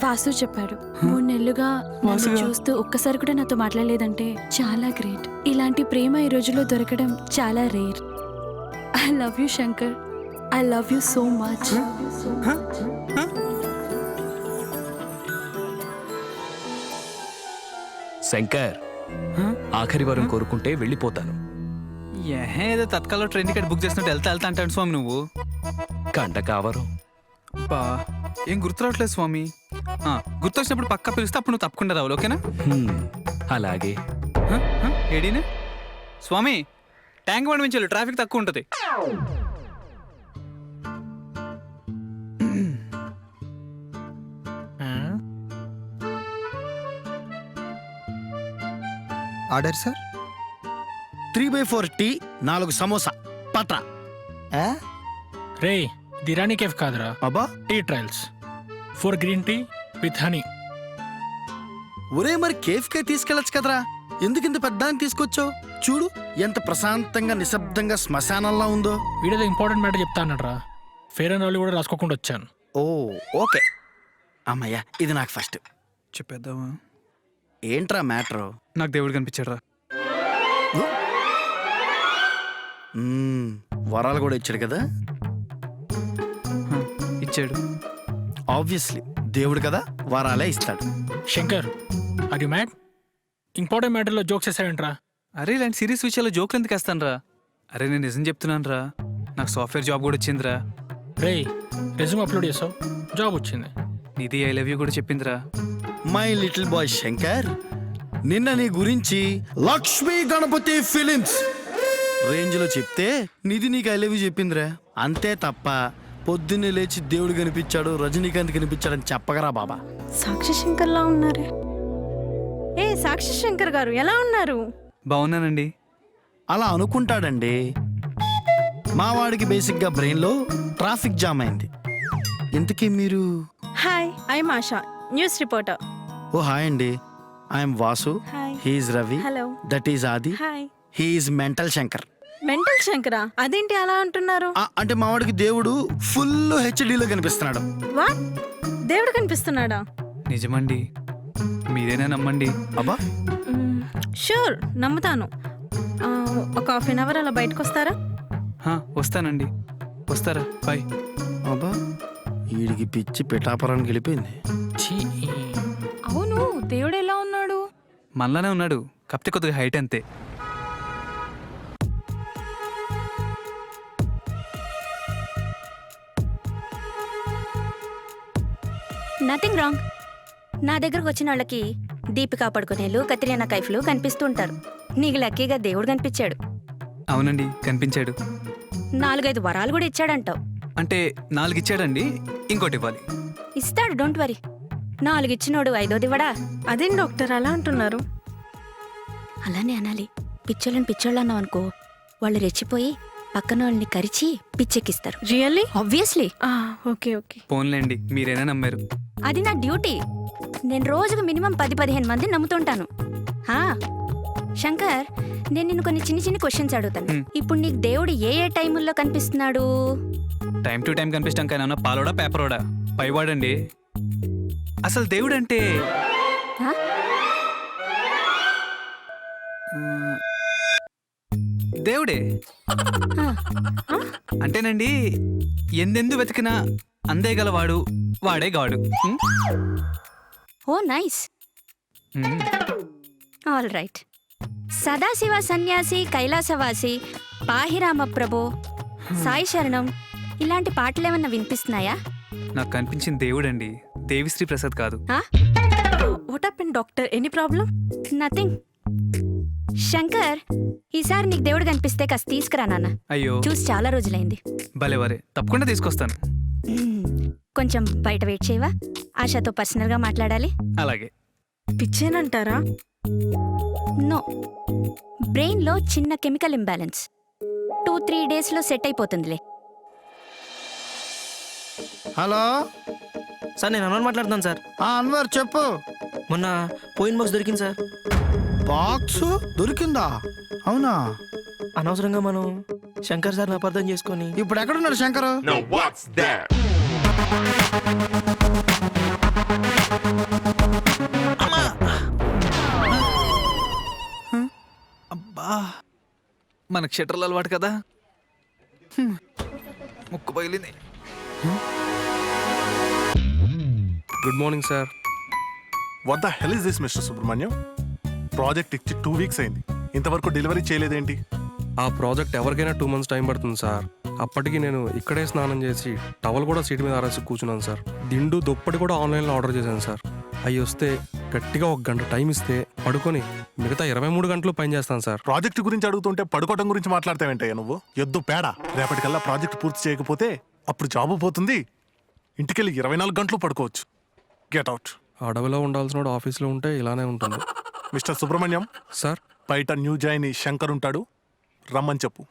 వాసు చెప్పాడు. 3 నెలలుగా నన్ను చూస్తూ ఒక్కసారి కూడా నాతో మాట్లాడలేదంటే చాలా గ్రేట్. ఇలాంటి ప్రేమ ఈ రోజుల్లో దొరకడం చాలా rare. I love you Shankar, I love you so much. Shankar, ఆఖరి వారం కోరుకుంటే వెళ్ళిపోతాను. ఏదో తత్కాలలో ట్రైన్ టికెట్ బుక్ చేసినట్టు వెళ్తా అంటాడు స్వామి నువ్వు. కంట కావరం. బా, ఏం గుర్తురావట్లేదు స్వామి. గుర్తొచ్చినప్పుడు పక్కా పిలిస్తే అప్పుడు నువ్వు తప్పకుండా రావాలి, ఓకేనా? అలాగే. ఏడీనా స్వామి, ట్యాంక్ బండి నుంచి ట్రాఫిక్ తక్కువ ఉంటుంది. Order sir. 3/4 టీ, 4 సమోసా పట్రా. రే, దిరానీ కేఫ్ కాదురా, అబ్బా, tea trials 4 green tea with honey. ఒరే, మరి కేఫ్కే తీసుకెళ్ళచ్చు కదరా, ఎందుకు ఇంత పెద్దాన్ని తీసుకొచ్చావు? చూడు ఎంత ప్రశాంతంగా నిశ్శబ్దంగా శ్మశానంలా ఉందో. వీడేదో ఇంపార్టెంట్ మ్యాటర్ చెప్తా అన్నట్రా, ఫేర్ అండ్ లవ్లీ కూడా రాసుకోకుండా వచ్చాను. ఓ ఓకే, అమ్మయ్యా, ఇది నాకు ఫస్ట్. చెప్పేద్దామా? ఏంట్రా మ్యాటరు? నాకు దేవుడు కనిపించాడు రా. వరాలు కూడా ఇచ్చాడు కదా. ఇచ్చాడు. ఆబ్వియస్లీ దేవుడు కదా, వరాలే ఇస్తాడు. Shankar, are you mad? Important మ్యాటర్లో జోక్స్ చేసావేంట్రా? అరే, ఇలాంటి సీరియస్ విషయాల్లో జోకులు ఎందుకు వేస్తాను రా? అరే, నేను నిజం చెప్తున్నాను రా, నాకు సాఫ్ట్వేర్ జాబ్ కూడా వచ్చిందిరా. రే, రెజ్యూమ్ అప్లోడ్ చేసావు, జాబ్ వచ్చింది. నిధి ఐ లవ్ యూ కూడా చెప్పిందిరా. మై లిటిల్ బాయ్ శంకర్, నిన్న నీ గురించి లక్ష్మీ గణపతి ఫిలిమ్స్ రేంజ్లో చెప్తే నిధి నీకు ఐ లవ్ యూ చెప్పిందిరా. అంతే తప్ప పొద్దున్నే లేచి దేవుడు కనిపించాడు, రజనీకాంత్ కనిపించాడని చెప్పగరా బాబా. సాక్షి శంకర్ లా ఉన్నారే. ఏ సాక్షి శంకర్ గారు ఎలా ఉన్నారు? బాగున్నానండి. అలా అనుకుంటాడండి. మావాడికి బేసిక్గా బ్రెయిన్లో ట్రాఫిక్ జామ్ అయింది. ఇంతకీ మీరు? Hi, I'm Asha, news reporter. Oh hi అండి, I'm Vasu, he's Ravi, hello, that is Aadi, he's mental Shankar. Mental శంకరా? అదేంటి అలా అంటున్నారు? అంటే మావాడికి దేవుడు ఫుల్ హెచ్డీలో కనిపిస్తున్నాడు. వాట్? దేవుడు కనిపిస్తున్నాడా? నిజమండి, మీరేనా నమ్మండి. అబ్బా, షూర్, నమ్ముతాను. ఒక హాఫ్ అన్ అవర్ అలా బయటకు వస్తారా? వస్తానండి, వస్తారా? బాయ్. అబ్బా, వీడికి పిచ్చి పిఠాపురానికి వెళ్ళిపోయింది. అవును, దేవుడు ఎలా ఉన్నాడు? మనలానే ఉన్నాడు, కాకపోతే కొద్దిగా హైట్ అంతే. Nothing wrong. నా దగ్గరకు వచ్చిన వాళ్ళకి దీపికా పడుకునేలు, కత్రినా కైఫ్లు కనిపిస్తూ ఉంటారు. నీకు లక్కీగా దేవుడు కనిపించాడు. అవునండి, కనిపించాడు. 4-5 వరాలు కూడా ఇచ్చాడంటావు. అంటే 4 ఇచ్చాడండి, ఇంకోటి ఇవ్వాలి. ఇస్తాడు, డోంట్ వరీ. 4 ఇచ్చినోడు 5వది ఇవ్వడా? అదేం డాక్టర్ అలా అంటున్నారు? అలానే అనాలి. పిచ్చోళ్ళని పిచ్చోళ్ళు అన్నావు అనుకో, వాళ్ళు రెచ్చిపోయి పక్కన వాళ్ళని కరిచి పిచ్చెక్కిస్తారు. రియల్లీ? ఆబ్వియస్లీ. Okay okay. ఫోన్లేండి, మీరైనా నమ్మారు. అది నా డ్యూటీ. నేను రోజుకు మినిమం 10-15 మందిని నమ్ముతుంటాను. శంకర్, నేను నిన్ను కొన్ని చిన్న క్వశ్చన్స్ అడుగుతాను. ఇప్పుడు నీకు దేవుడు ఏ టైముల్లో కనిపిస్తున్నాడు? టైం టు టైం కనిపించడం కానీ పాలోడా పేపరోడా పైవాడండి. అసలు దేవుడు అంటే దేవుడే అంటేనండి, ఎందెందు వెతికినా అందేగలవాడు, వాడే గాడు. Oh nice. All right. Sadashiva సన్యాసి, కైలాసవాసి, పాహిరామ ప్రభో, సాయి శరణం ఇలాంటి పాటలేమన్నా వినిపిస్తున్నాయా? నాకు కనిపించిన దేవుడండి, దేవిశ్రీ ప్రసాద్ కాదు. What happen doctor? Any problem? Nothing. Shankar, ఈసారి నీకు దేవుడు కనిపిస్తే కాస్త తీసుకురా నాన్న. అయ్యో, చూసి చాలా రోజులైంది. భలేవరే, తప్పకుండా తీసుకొస్తాను. కొంచెం బయట వెయిట్ చేయవా? ఆశతో పర్సనల్ గా మాట్లాడాలి. అలాగే. పిచ్చేనంటారా? నో, బ్రెయిన్ లో చిన్న కెమికల్ ఇంబ్యాలెన్స్. 2-3 days లో సెట్ అయిపోతుందిలే. హలో సార్, నేను అన్వర్ మాట్లాడుతాను సార్. అన్వర్ చెప్పు. మొన్న పోయిన బాక్స్ దొరికింది సార్. బాక్స్ దొరికిందా? అవునా? అనవసరంగా మనం శంకర్ సార్ని అపార్థం చేసుకొని. ఇప్పుడు ఎక్కడున్నాడు శంకర్? అబ్బా, మనకు షట్టర్లు అలవాటు కదా. ముక్కు పగిలింది. Good morning sir. What the hell is this mister Subrahmanyam? Project ఇచ్చి 2 weeks అయింది, ఇంతవరకు డెలివరీ చేయలేదేంటి? ఆ ప్రాజెక్ట్ ఎవరికైనా 2 months టైం పడుతుంది సార్. అప్పటికి నేను ఇక్కడే స్నానం చేసి టవల్ కూడా సీట్ మీద ఆరేసి కూర్చున్నాను సార్. దిండు దుప్పటి కూడా ఆన్లైన్లో ఆర్డర్ చేశాను సార్. అవి వస్తే గట్టిగా 1 గంట టైం ఇస్తే పడుకొని మిగతా 23 గంటలు పని చేస్తాను సార్. ప్రాజెక్ట్ గురించి అడుగుతుంటే పడుకోవడం గురించి మాట్లాడతావేంటయ్యా నువ్వు? ఎద్దు పేడ. రేపటికల్లా ప్రాజెక్ట్ పూర్తి చేయకపోతే అప్పుడు జాబు పోతుంది. ఇంటికెళ్ళి 24 గంటలు పడుకోవచ్చు. Get out. అడవిలో ఉండాల్సిన ఆఫీస్లో ఉంటే ఇలానే ఉంటుంది. మిస్టర్ సుబ్రహ్మణ్యం సార్, బయట న్యూ జాయిన్ శంకర్ ఉంటాడు, రమ్మని చెప్పు.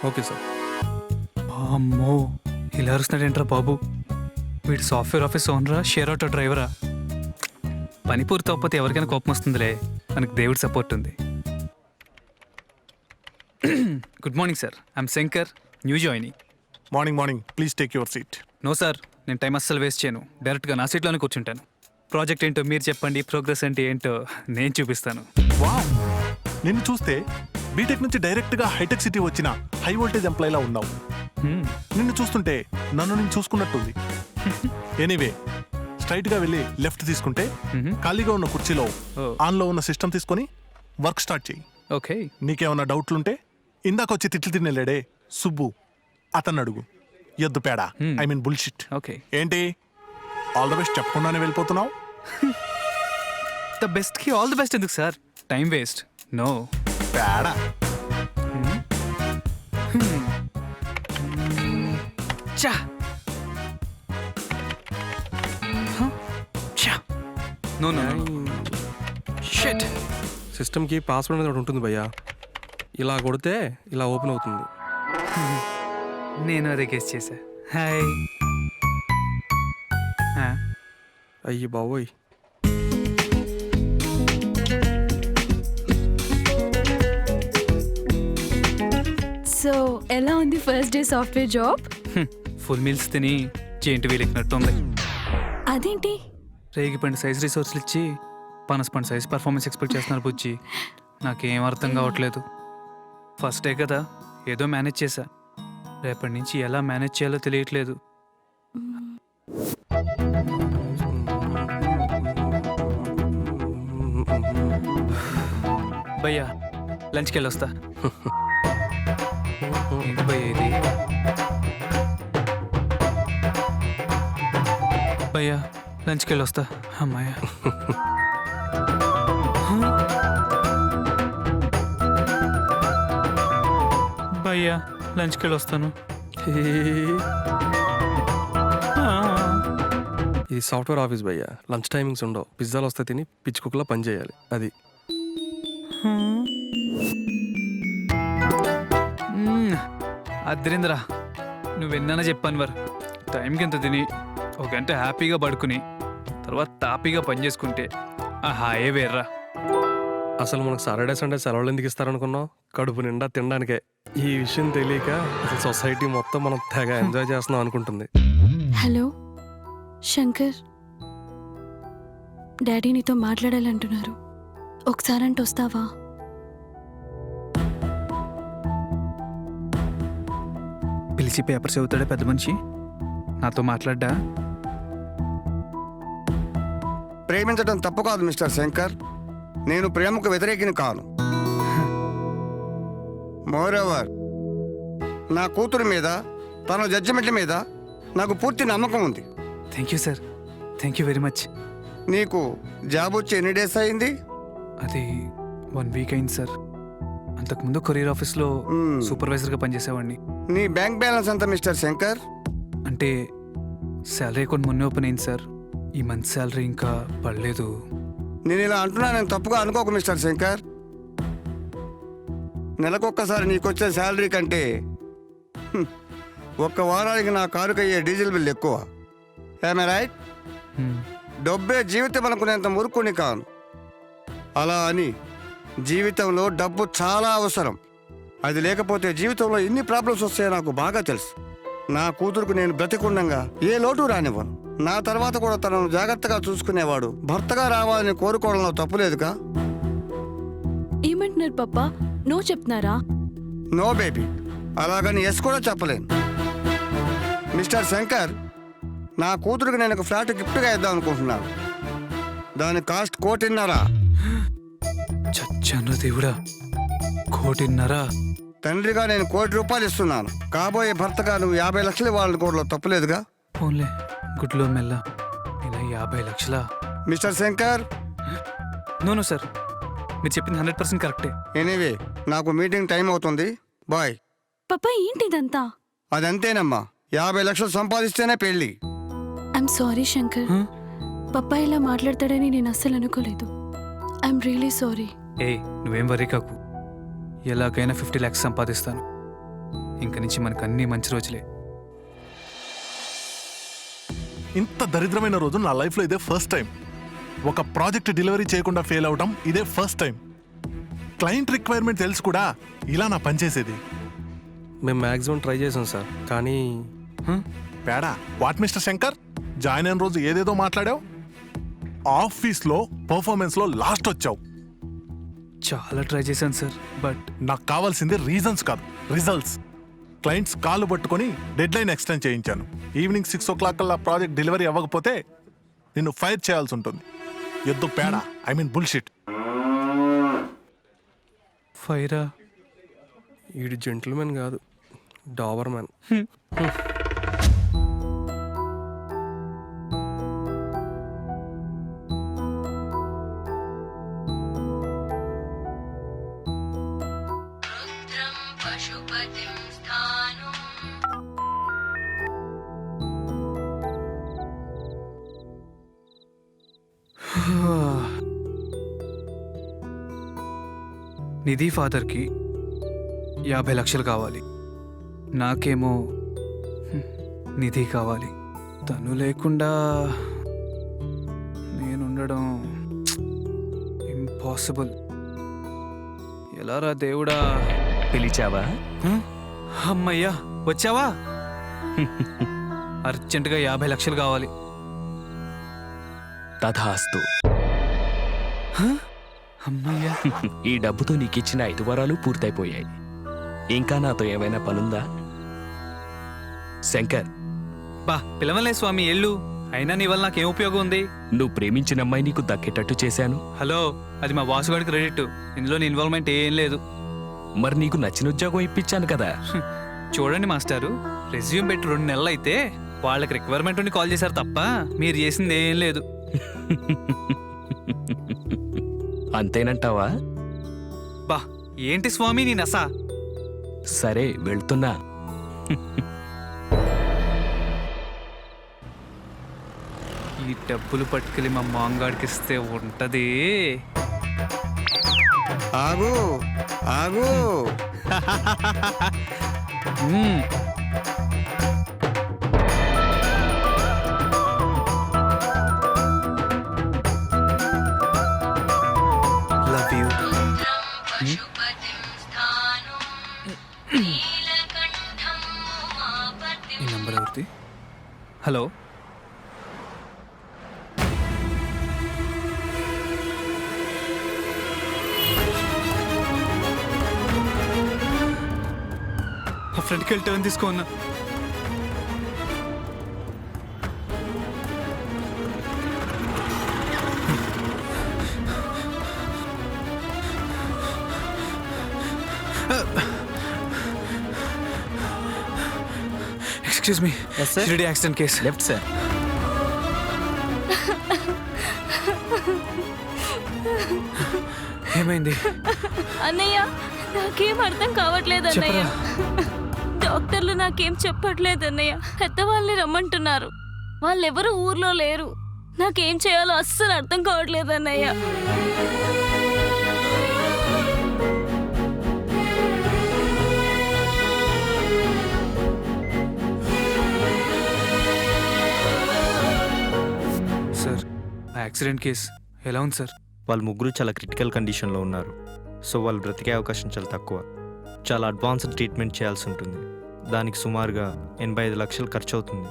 Okay sir. అమ్మో, ఇలా అరుస్తున్నాడేంట్రా బాబు? వీడు సాఫ్ట్వేర్ ఆఫీస్ ఓనరా, షేర్ ఆటో డ్రైవరా? పని పూర్తి అవ్వకపోతే ఎవరికైనా కోపం వస్తుందిలే, మనకు దేవుడి సపోర్ట్ ఉంది. Good morning sir, I'm Shankar, new joining. Morning please take your seat. No sir, నేను టైం అస్సలు వేస్ట్ చేయను. డైరెక్ట్గా నా సీట్లోనే కూర్చుంటాను. ప్రాజెక్ట్ ఏంటో మీరు చెప్పండి, ప్రోగ్రెస్ అంటే ఏంటో నేను చూపిస్తాను. వావ్, నిన్ను చూస్తే బీటెక్ నుంచి డైరెక్ట్గా హైటెక్ సిటీ వచ్చిన హై వోల్టేజ్ ఎంప్లాయీలా ఉన్నావు. నిన్ను చూస్తుంటే నన్ను నేను చూసుకున్నట్టుంది. ఎనీవే, స్ట్రైట్గా వెళ్ళి లెఫ్ట్ తీసుకుంటే ఖాళీగా ఉన్న కుర్చీలో ఆన్లో ఉన్న సిస్టమ్ తీసుకొని వర్క్ స్టార్ట్ చేయి. ఓకే. నీకేమన్నా డౌట్లుంటే ఇందాక వచ్చి తిట్లు తినేలేడే సుబ్బు, అతన్ని అడుగు. ఎద్దు పేడ, ఐ మీన్ బుల్షిట్. ఓకే. ఏంటి ఆల్ ద బెస్ట్ చెప్పకుండానే వెళ్ళిపోతున్నావు? ద బెస్ట్కి ఆల్ ది బెస్ట్ ఎందుకు సార్? Time waste. నో పేడ. చా నో నో షిట్. సిస్టమ్కి పాస్వర్డ్ అనేది ఒకటి ఉంటుంది భయ్యా. ఇలా కొడితే ఇలా ఓపెన్ అవుతుంది. నేను అదే గెస్ చేశా. హాయ్. అయ్యి బాబోయ్. సో ఎలా ఉంది first day software job? Full meals తిని చేంటి వీలెక్కినట్టుంది. అదేంటి? రేగిపండి సైజ్ రిసోర్స్లు ఇచ్చి పనసపండి సైజ్ పర్ఫార్మెన్స్ ఎక్స్పెక్ట్ చేస్తున్నారు బుజ్జి. నాకేం అర్థం కావట్లేదు. ఫస్ట్ డే కదా, ఏదో మేనేజ్ చేశా. రేపటి నుంచి ఎలా మేనేజ్ చేయాలో తెలియట్లేదు. భయ్యా, లంచ్కి వెళ్ళొస్తా. ఏంటి భయ్యా ఇది? భయ్యా, లంచ్కి వెళ్ళి వస్తా. అమ్మాయ భయ్యా లంచ్కి వెళ్ళి వస్తాను. ఇది సాఫ్ట్వేర్ ఆఫీస్ భయ్య, లంచ్ టైమింగ్స్ ఉండవు. పిజ్జాలు వస్తే తిని పిచ్చి కుక్కలా పని చేయాలి. అది అద్రింద్ర, నువ్వెన్నా చెప్పాను వర్ టైంకి ఎంత తిని ఒక గంట హ్యాపీగా పడుకుని తర్వాత తాపీగా పని చేసుకుంటే ఆ హాయే వేర్రా. అసలు మనకు సాటర్డే సండే సెలవులు ఎందుకు ఇస్తారనుకున్నాం? కడుపు నిండా తినడానికే. ఈ విషయం తెలియక అసలు సొసైటీ మొత్తం మనం తెగ ఎంజాయ్ చేస్తున్నాం అనుకుంటుంది. హలో శంకర్, డాడీ నీతో మాట్లాడాలంటున్నారు. ఒకసారంటే వస్తావా? పిలిచి పేపర్స్ చదువుతాడే పెద్ద మనిషి, నాతో మాట్లాడ్డా? ప్రేమించడం తప్పు కాదు మిస్టర్ శంకర్. నేను ప్రేమకు వ్యతిరేకిని కాను. మోరోవర్, నా కూతురు మీద, తన జడ్జిమెంట్ల మీద నాకు పూర్తి నమ్మకం ఉంది. Thank you sir, thank you very much. నీకు జాబ్ వచ్చి ఎన్ని డేస్ అయింది? అది 1 వీక్ అయింది సార్. అంతకుముందు కొరియర్ ఆఫీస్లో సూపర్వైజర్గా పనిచేసేవాడిని. నీ బ్యాంక్ బ్యాలెన్స్ ఎంత మిస్టర్ శంకర్? అంటే శాలరీ అకౌంట్ మొన్నే ఓపెన్ అయింది సార్. ఈ మంత్ శాలరీ ఇంకా పడలేదు. నేను ఇలా అంటున్నానని తప్పుగా అనుకోకు మిస్టర్ శంకర్. నెలకొక్కసారి నీకొచ్చే శాలరీ కంటే ఒక్క వారానికి నా కారుకి అయ్యే డీజిల్ బిల్ ఎక్కువ. ఏమే రైట్? డబ్బే జీవితం అనుకునేంత మురుక్కుని కాను. అలా అని జీవితంలో డబ్బు చాలా అవసరం. అది లేకపోతే జీవితంలో ఎన్ని ప్రాబ్లమ్స్ వస్తాయో నాకు బాగా తెలుసు. నా కూతురుకు నేను బ్రతికుండంగా ఏ లోటు రానివ్వను. నా తర్వాత కూడా తనను జాగ్రత్తగా చూసుకునేవాడు భర్తగా రావాలని కోరుకోవడంలో తప్పులేదుగా. ఏమంటున్నారు పప్పా? నో చెప్తున్నారా? నో బేబీ, అలాగని ఎస్ కూడా చెప్పలేను. మిస్టర్ శంకర్, నా కూతురుకి నేను ఒక ఫ్లాట్ గిఫ్ట్గా ఇద్దాం అనుకుంటున్నాను. దాని కాస్ట్ 1.5 కోటి. చచ్చన్న దేవుడా, 1.5 కోటి? తండ్రిగా నేను 1 కోటి రూపాయలు ఇస్తున్నాను. కాబోయే భర్తగా నువ్వు 50 లక్షలు వాళ్ళని కూడా తప్పులేదుగా. ఓన్లే గుడ్లో మెల్ల ఇలా 50 లక్షలా? మిస్టర్ శంకర్, నో సార్, మీరు చెప్పింది 100% కరెక్టే. ఎనీవే, నాకు మీటింగ్ టైం అవుతుంది. బాయ్. పప్పా ఏంటిదంతా? అదంతేనమ్మా, 50 లక్షలు సంపాదిస్తేనే పెళ్ళి. ఐఎమ్ సారీ శంకర్, పప్పా ఇలా మాట్లాడతాడని నేను అస్సలు అనుకోలేదు. I'm really sorry. నువ్వేం వరీ కాకు, ఎలాగైనా 50 lakhs సంపాదిస్తాను. ఇంక నుంచి మనకు అన్ని మంచి రోజులే. ఇంత దరిద్రమైన రోజు నా లైఫ్లో ఇదే ఫస్ట్ టైం. ఒక ప్రాజెక్ట్ డెలివరీ చేయకుండా ఫెయిల్ అవడం ఇదే ఫస్ట్ టైం. క్లయింట్ రిక్వైర్మెంట్ తెలుసు కూడా ఇలా నా పనిచేసేది. మేము మ్యాక్సిమం ట్రై చేసాం సార్, కానీ పేడా. వాట్ మిస్టర్ శంకర్, జాయిన్ అయిన రోజు ఏదేదో మాట్లాడావు, ఆఫీస్లో పర్ఫార్మెన్స్లో లాస్ట్ వచ్చావు. చాలా ట్రై చేశాను సార్, బట్ నాకు కావాల్సింది రీజన్స్ కాదు, రిజల్ట్స్. క్లయింట్స్ కాళ్ళు పట్టుకొని డెడ్ లైన్ ఎక్స్టెండ్ చేయించాను. ఈవినింగ్ 6 o'clock కల్లా ప్రాజెక్ట్ డెలివరీ అవ్వకపోతే నిన్ను ఫైర్ చేయాల్సి ఉంటుంది. ఎద్దు పేడా, ఐ మీన్ బుల్షిట్. ఫైరా? ఈడు జెంటిల్మెన్ కాదు, డాబర్ మ్యాన్. నిధి ఫాదర్కి 50 లక్షలు కావాలి, నాకేమో నిధి కావాలి. తను లేకుండా నేనుండడం ఇంపాసిబుల్. ఎలారా దేవుడా? పిలిచావా? అమ్మయ్యా, వచ్చావా? అర్జెంటుగా 50 లక్షలు కావాలి. తథాస్తు. అమ్మయ్యా, ఈ డబ్బుతో నీకిచ్చిన 5 వారాలు పూర్తయిపోయాయి. ఇంకా నాతో ఏమైనా పనుందా? శంకర్, బా పిలవలే స్వామి, ఎల్లు. అయినా నీ వల్ల నాకేం ఉపయోగం ఉంది? నువ్వు ప్రేమించిన అమ్మాయి నీకు దక్కేటట్టు చేశాను. హలో, అది మా వాసుగాడి క్రెడిట్. ఇందులో నీ ఇన్వాల్వ్మెంట్ ఏం లేదు. మరి నీకు నచ్చిన ఉద్యోగం ఇప్పించాను కదా. చూడండి మాస్టారు, రెజ్యూమ్ పెట్టి 2 నెలలు అయితే వాళ్ళకి రిక్వైర్మెంట్ ఉండి కాల్ చేశారు తప్ప మీరు చేసింది ఏం లేదు. అంతేనంటావా? బా ఏంటి స్వామి నీ నసా? సరే వెళ్తున్నా. ఈ డబ్బులు పట్టుకెళ్ళి మా మాంగాడికి ఇస్తే ఉంటది. ఆగు ఆగు. Love you. ఈ నంబర్ ఎవరిది? హలో, మా ఫ్రెండ్కి వెళ్ళి టర్న్ తీసుకోన్నా. Excuse me, Shirdi accident case. Left sir. ఏమైంది? అన్నయ్య నాకేం అర్థం కావట్లేదు అన్నయ్య. డాక్టర్లు నాకేం చెప్పట్లేదు అన్నయ్య. పెద్దవాళ్ళని రమ్మంటున్నారు. వాళ్ళెవరు ఊర్లో లేరు. నాకేం చేయాలో అస్సలు అర్థం కావట్లేదు అన్నయ్య. సార్, ఆ యాక్సిడెంట్ కేస్ ఎలా ఉంది సార్? వాళ్ళు ముగ్గురు చాలా క్రిటికల్ కండిషన్లో ఉన్నారు. సో వాళ్ళు బ్రతికే అవకాశం చాలా తక్కువ. చాలా అడ్వాన్స్డ్ ట్రీట్మెంట్ చేయాల్సి ఉంటుంది. దానికి సుమారుగా 85 లక్షలు ఖర్చు అవుతుంది.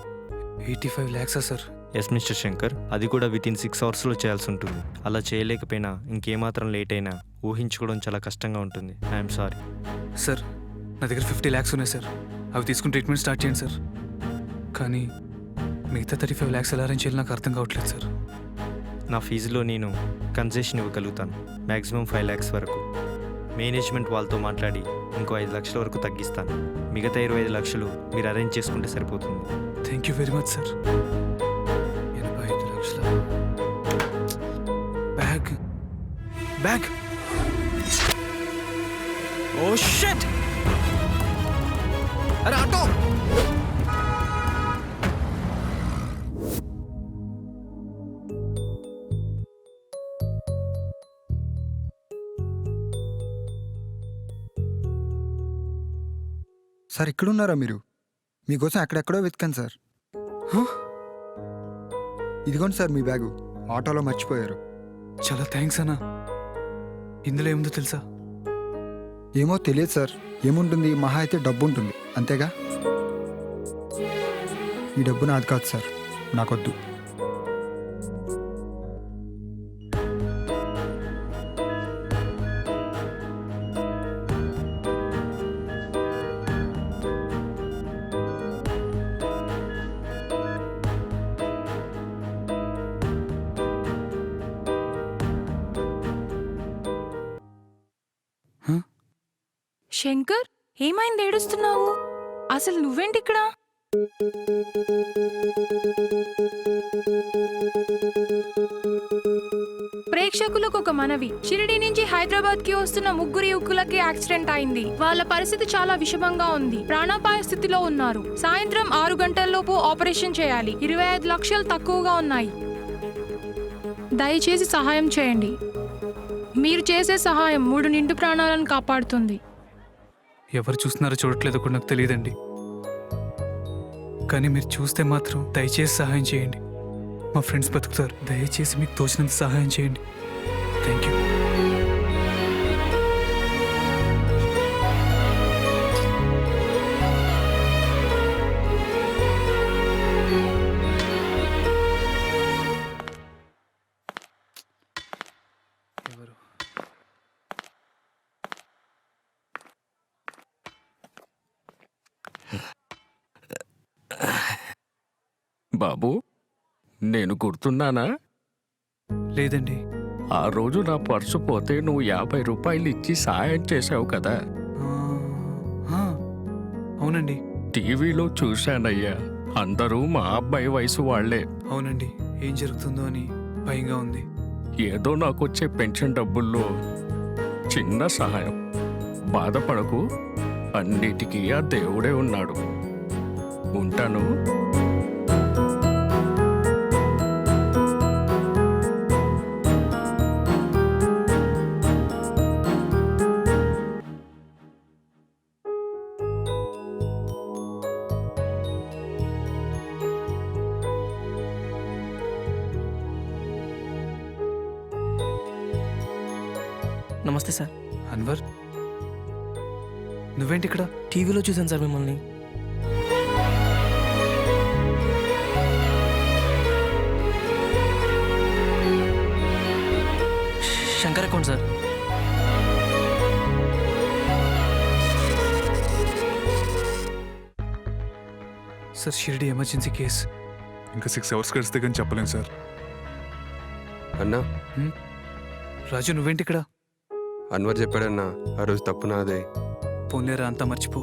85 lakhs sir? Yes mister Shankar, అది కూడా వితిన్ 6 అవర్స్లో చేయాల్సి ఉంటుంది. అలా చేయలేకపోయినా ఇంకేమాత్రం లేట్ అయినా ఊహించుకోవడం చాలా కష్టంగా ఉంటుంది. I'm sorry sir. నా దగ్గర 50 lakhs ఉన్నాయి సార్. అవి తీసుకుని ట్రీట్మెంట్ స్టార్ట్ చేయండి సార్. కానీ మిగతా 35 lakhs ఎలా అరేంజ్ చేయాలి నాకు అర్థం కావట్లేదు సార్. నా ఫీజులో నేను కన్సెషన్ ఇవ్వగలుగుతాను. మ్యాక్సిమం 5 lakhs వరకు. మేనేజ్మెంట్ వాళ్ళతో మాట్లాడి ఇంకో 5 లక్షల వరకు తగ్గిస్తాను. మిగతా 25 లక్షలు మీరు అరేంజ్ చేసుకుంటే సరిపోతుంది. Thank you very much sir. 85 లక్షల బ్యాగ్ బ్యాగ్. Oh shit! అరే ఆటో! సార్ ఇక్కడున్నారా మీరు? మీకోసం ఎక్కడెక్కడో వెతికాను సార్. ఇదిగోండి సార్ మీ బ్యాగు. ఆటోలో మర్చిపోయారు. చాలా థ్యాంక్స్ అన్నా. ఇందులో ఏముందో తెలుసా? ఏమో తెలియదు సార్. ఏముంటుంది? మహా అయితే డబ్బు ఉంటుంది, అంతేగా. ఈ డబ్బు నాది కాదు సార్, నాకొద్దు. శంకర్, ఏమైంది? ఏడుస్తున్నావు? అసలు నువ్వేంటి ఇక్కడ? ప్రేక్షకులకు ఒక మనవి. షిరిడి నుంచి హైదరాబాద్ కి వస్తున్న ముగ్గురు యువకులకి యాక్సిడెంట్ అయింది. వాళ్ళ పరిస్థితి చాలా విషమంగా ఉంది. ప్రాణాపాయ స్థితిలో ఉన్నారు. సాయంత్రం 6 గంటల్లోపు ఆపరేషన్ చేయాలి. 25 లక్షలు తక్కువగా ఉన్నాయి. దయచేసి సహాయం చేయండి. మీరు చేసే సహాయం 3 నిండు ప్రాణాలను కాపాడుతుంది. ఎవరు చూస్తున్నారో చూడట్లేదో కూడా నాకు తెలియదండి. కానీ మీరు చూస్తే మాత్రం దయచేసి సహాయం చేయండి. మా ఫ్రెండ్స్ బతుకుతారు. దయచేసి మీకు తోచినంత సహాయం చేయండి. Thank you. బాబు, నేను గుర్తున్నానా? లేదండి. ఆ రోజు నా పర్సు పోతే నువ్వు 50 రూపాయలు ఇచ్చి సాయం చేసావు కదా. అవునండి. టీవీలో చూశానయ్యా. అందరూ మా అబ్బాయి వయసు వాళ్లే. అవునండి, ఏం జరుగుతుందో అని భయంగా ఉంది. ఏదో నాకొచ్చే పెన్షన్ డబ్బుల్లో చిన్న సహాయం. బాధపడకు, అన్నిటికీ ఆ దేవుడే ఉన్నాడు. ఉంటాను. నమస్తే సార్. అన్వర్, నువ్వేంటి ఇక్కడ? టీవీలో చూశాను సార్ మిమ్మల్ని. Shankar account sir. Sir, Shirdi emergency case. ఇంకా 6 అవర్స్ గడిస్తే కానీ చెప్పలేను సార్. అన్నా, రాజు నువ్వేంటి ఇక్కడ? అన్వర్ చెప్పాడన్నా, ఆ రోజు తప్పు నాదే. పోన్లేరా, అంతా మర్చిపో.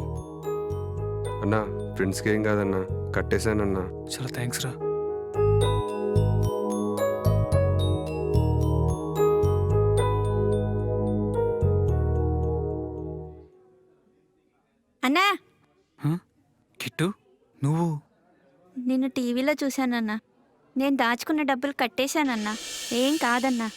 అన్నా, ఫ్రెండ్స్కి ఏం కాదన్నా, కట్టేశానన్నా. చాలా థ్యాంక్స్ రా. అన్నా, కిట్టు నువ్వు? నిన్ను టీవీలో చూశానన్నా. నేను దాచుకున్న డబ్బులు కట్టేశానన్నా. ఏం కాదన్నా.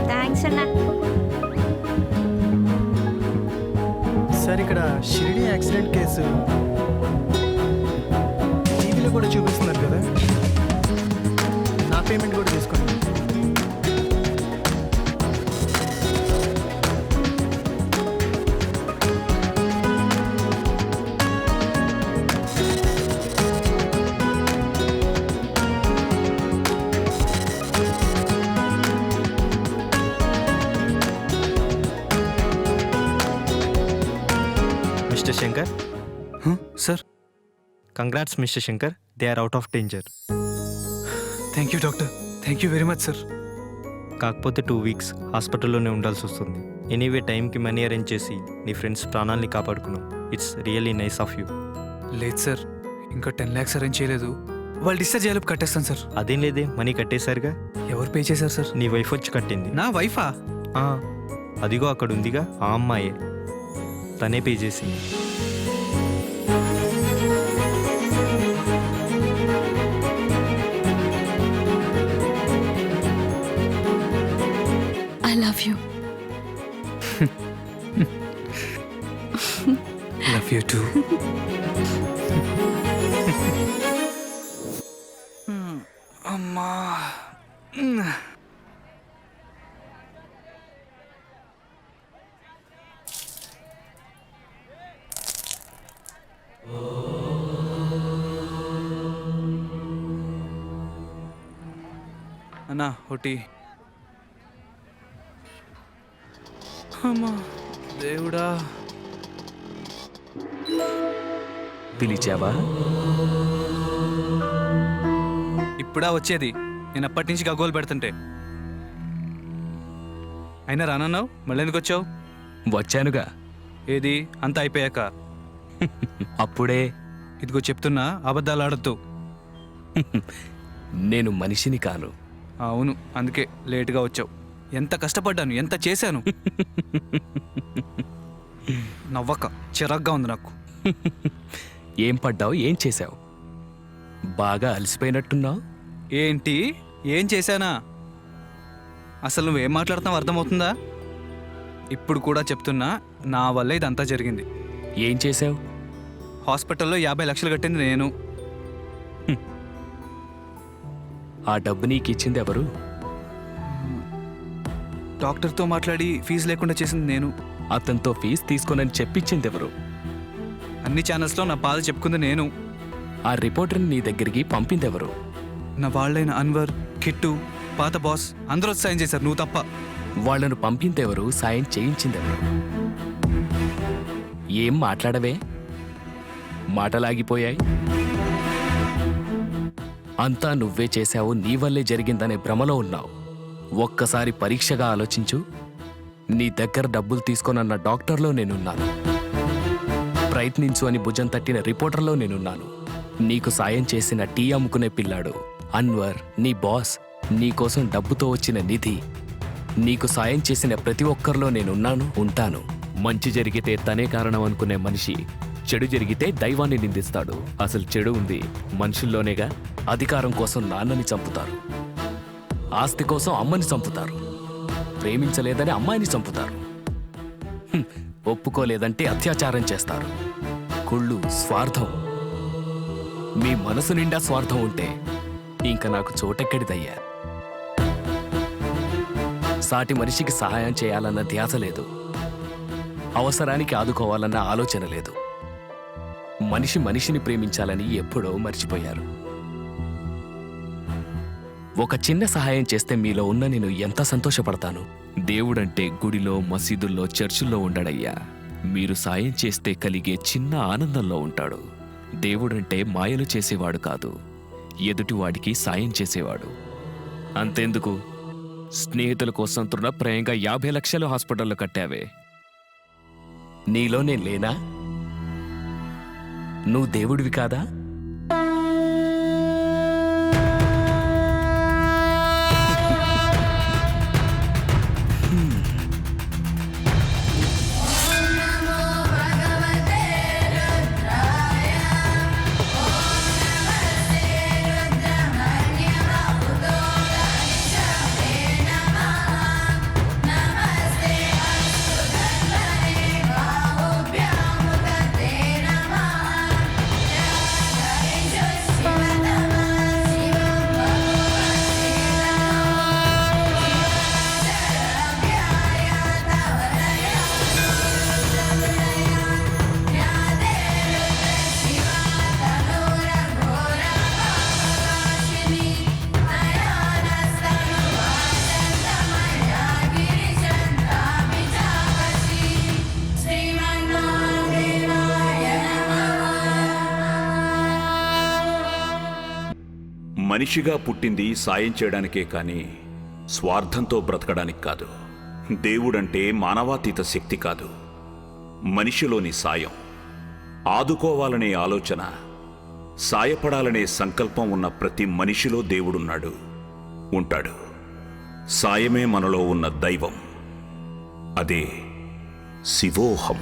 థ్యాంక్స్ అన్నా. సార్, ఇక్కడ షిరిడి యాక్సిడెంట్ కేసు టీవీలో కూడా చూపిస్తున్నారు కదా. నా పేమెంట్ కూడా తీసుకోండి. Mister Shankar. Sir. Congrats mister Shankar, they are out of danger. Thank you doctor. Thank you very much sir. కాకపోతే 2 వీక్స్ హాస్పిటల్లోనే ఉండాల్సి వస్తుంది. ఎనీవే టైంకి మనీ అరేంజ్ చేసి నీ ఫ్రెండ్స్ ప్రాణాలని కాపాడుకున్నావు. It's really nice of you. లేదు సార్, ఇంకా 10 lakhs అరేంజ్ చేయలేదు. వాళ్ళు డిశ్చార్జ్ అయ్యేలోపు కట్టేస్తాను సార్. అదేం లేదే, మనీ కట్టేశారుగా. ఎవరు పే చేశారు సార్? నీ వైఫ్ వచ్చి కట్టింది. నా వైఫా? అదిగో అక్కడ ఉందిగా, ఆ అమ్మాయే. తనే పే చేసింది. I love you. Love you two. అమ్మా. అన్నా ఒకటి. అమ్మా దేవుడా. పిలిచావా? ఇప్పుడా వచ్చేది? నేను అప్పటి నుంచి గగ్గోలు పెడుతుంటే. అయినా రానన్నావు, మళ్ళీ ఎందుకు వచ్చావు? వచ్చానుగా. ఏది అంతా అయిపోయాక? అప్పుడే. ఇదిగో చెప్తున్నా, అబద్ధాలు ఆడద్దు. నేను మనిషిని కాను. అవును, అందుకే లేటుగా వచ్చావు. ఎంత కష్టపడ్డాను, ఎంత చేశాను. నవ్వక చిరాగ్గా ఉంది నాకు. ఏం పడ్డావు, ఏం చేశావు? బాగా అలసిపోయినట్టున్నావు. ఏంటి ఏం చేశానా? అసలు నువ్వేం మాట్లాడుతున్నావు అర్థమవుతుందా? ఇప్పుడు కూడా చెప్తున్నా, నా వల్ల ఇదంతా జరిగింది. ఏం చేశావు? హాస్పిటల్లో 50 లక్షలు కట్టింది నేను. ఆ డబ్బు నీకు ఇచ్చింది ఎవరు? డాక్టర్తో మాట్లాడి ఫీజు లేకుండా చేసింది నేను. అతనితో ఫీజు తీసుకోనని చెప్పించింది ఎవరు? అన్ని ఛానల్స్లో నా బాధ చెప్పుకుంది నేను. ఆ రిపోర్టర్ని నీ దగ్గరికి పంపింది ఎవరు? నా వాళ్ళైన అన్వర్, కిట్టు, పాత బాస్ అందరూ సాయం చేశారు, నువ్వు తప్ప. వాళ్లను పంపింది ఎవరు? సాయం చేయించింది ఎవరు? ఏం మాట్లాడవే? మాటలాగిపోయాయి. అంతా నువ్వే చేశావు, నీ వల్లే జరిగిందనే భ్రమలో ఉన్నావు. ఒక్కసారి పరీక్షగా ఆలోచించు. నీ దగ్గర డబ్బులు తీసుకోనన్న డాక్టర్లో నేనున్నాను. ప్రయత్నించు అని భుజం తట్టిన రిపోర్టర్లో నేనున్నాను. నీకు సాయం చేసిన టీ అమ్ముకునే పిల్లాడు అన్వర్, నీ బాస్, నీకోసం డబ్బుతో వచ్చిన నిధి, నీకు సాయం చేసిన ప్రతి ఒక్కరిలో నేనున్నాను, ఉంటాను. మంచి జరిగితే తనే కారణం అనుకునే మనిషి చెడు జరిగితే దైవాన్ని నిందిస్తాడు. అసలు చెడు ఉంది మనుషుల్లోనేగా. అధికారం కోసం నాన్నని చంపుతారు, ఆస్తి కోసం అమ్మని చంపుతారు, ప్రేమించలేదని అమ్మాయిని చంపుతారు, ఒప్పుకోలేదంటే అత్యాచారం చేస్తారు. కుళ్ళు, స్వార్థం. మీ మనసు నిండా స్వార్థం ఉంటే ఇంక నాకు చోటెక్కడిదయ్యా. సాటి మనిషికి సహాయం చేయాలన్న ధ్యాస లేదు, అవసరానికి ఆదుకోవాలన్న ఆలోచన లేదు. మనిషి మనిషిని ప్రేమించాలని ఎప్పుడో మర్చిపోయారు. ఒక చిన్న సహాయం చేస్తే మీలో ఉన్న నేను ఎంత సంతోషపడతాను. దేవుడంటే గుడిలో, మసీదుల్లో, చర్చుల్లో ఉండడయ్యా. మీరు సాయం చేస్తే కలిగే చిన్న ఆనందంలో ఉంటాడు. దేవుడంటే మాయలు చేసేవాడు కాదు, ఎదుటివాడికి సాయం చేసేవాడు. అంతెందుకు, స్నేహితుల కోసం తృణప్రాయంగా 50 లక్షలు హాస్పిటల్లో కట్టావే, నీలో నేను లేనా? నువ్వు దేవుడివి కాదా? మనిషిగా పుట్టింది సాయం చేయడానికే కానీ స్వార్థంతో బ్రతకడానికి కాదు. దేవుడంటే మానవాతీత శక్తి కాదు, మనిషిలోని సాయం, ఆదుకోవాలనే ఆలోచన, సాయపడాలనే సంకల్పం ఉన్న ప్రతి మనిషిలో దేవుడున్నాడు, ఉంటాడు. సాయమే మనలో ఉన్న దైవం, అదే శివోహం.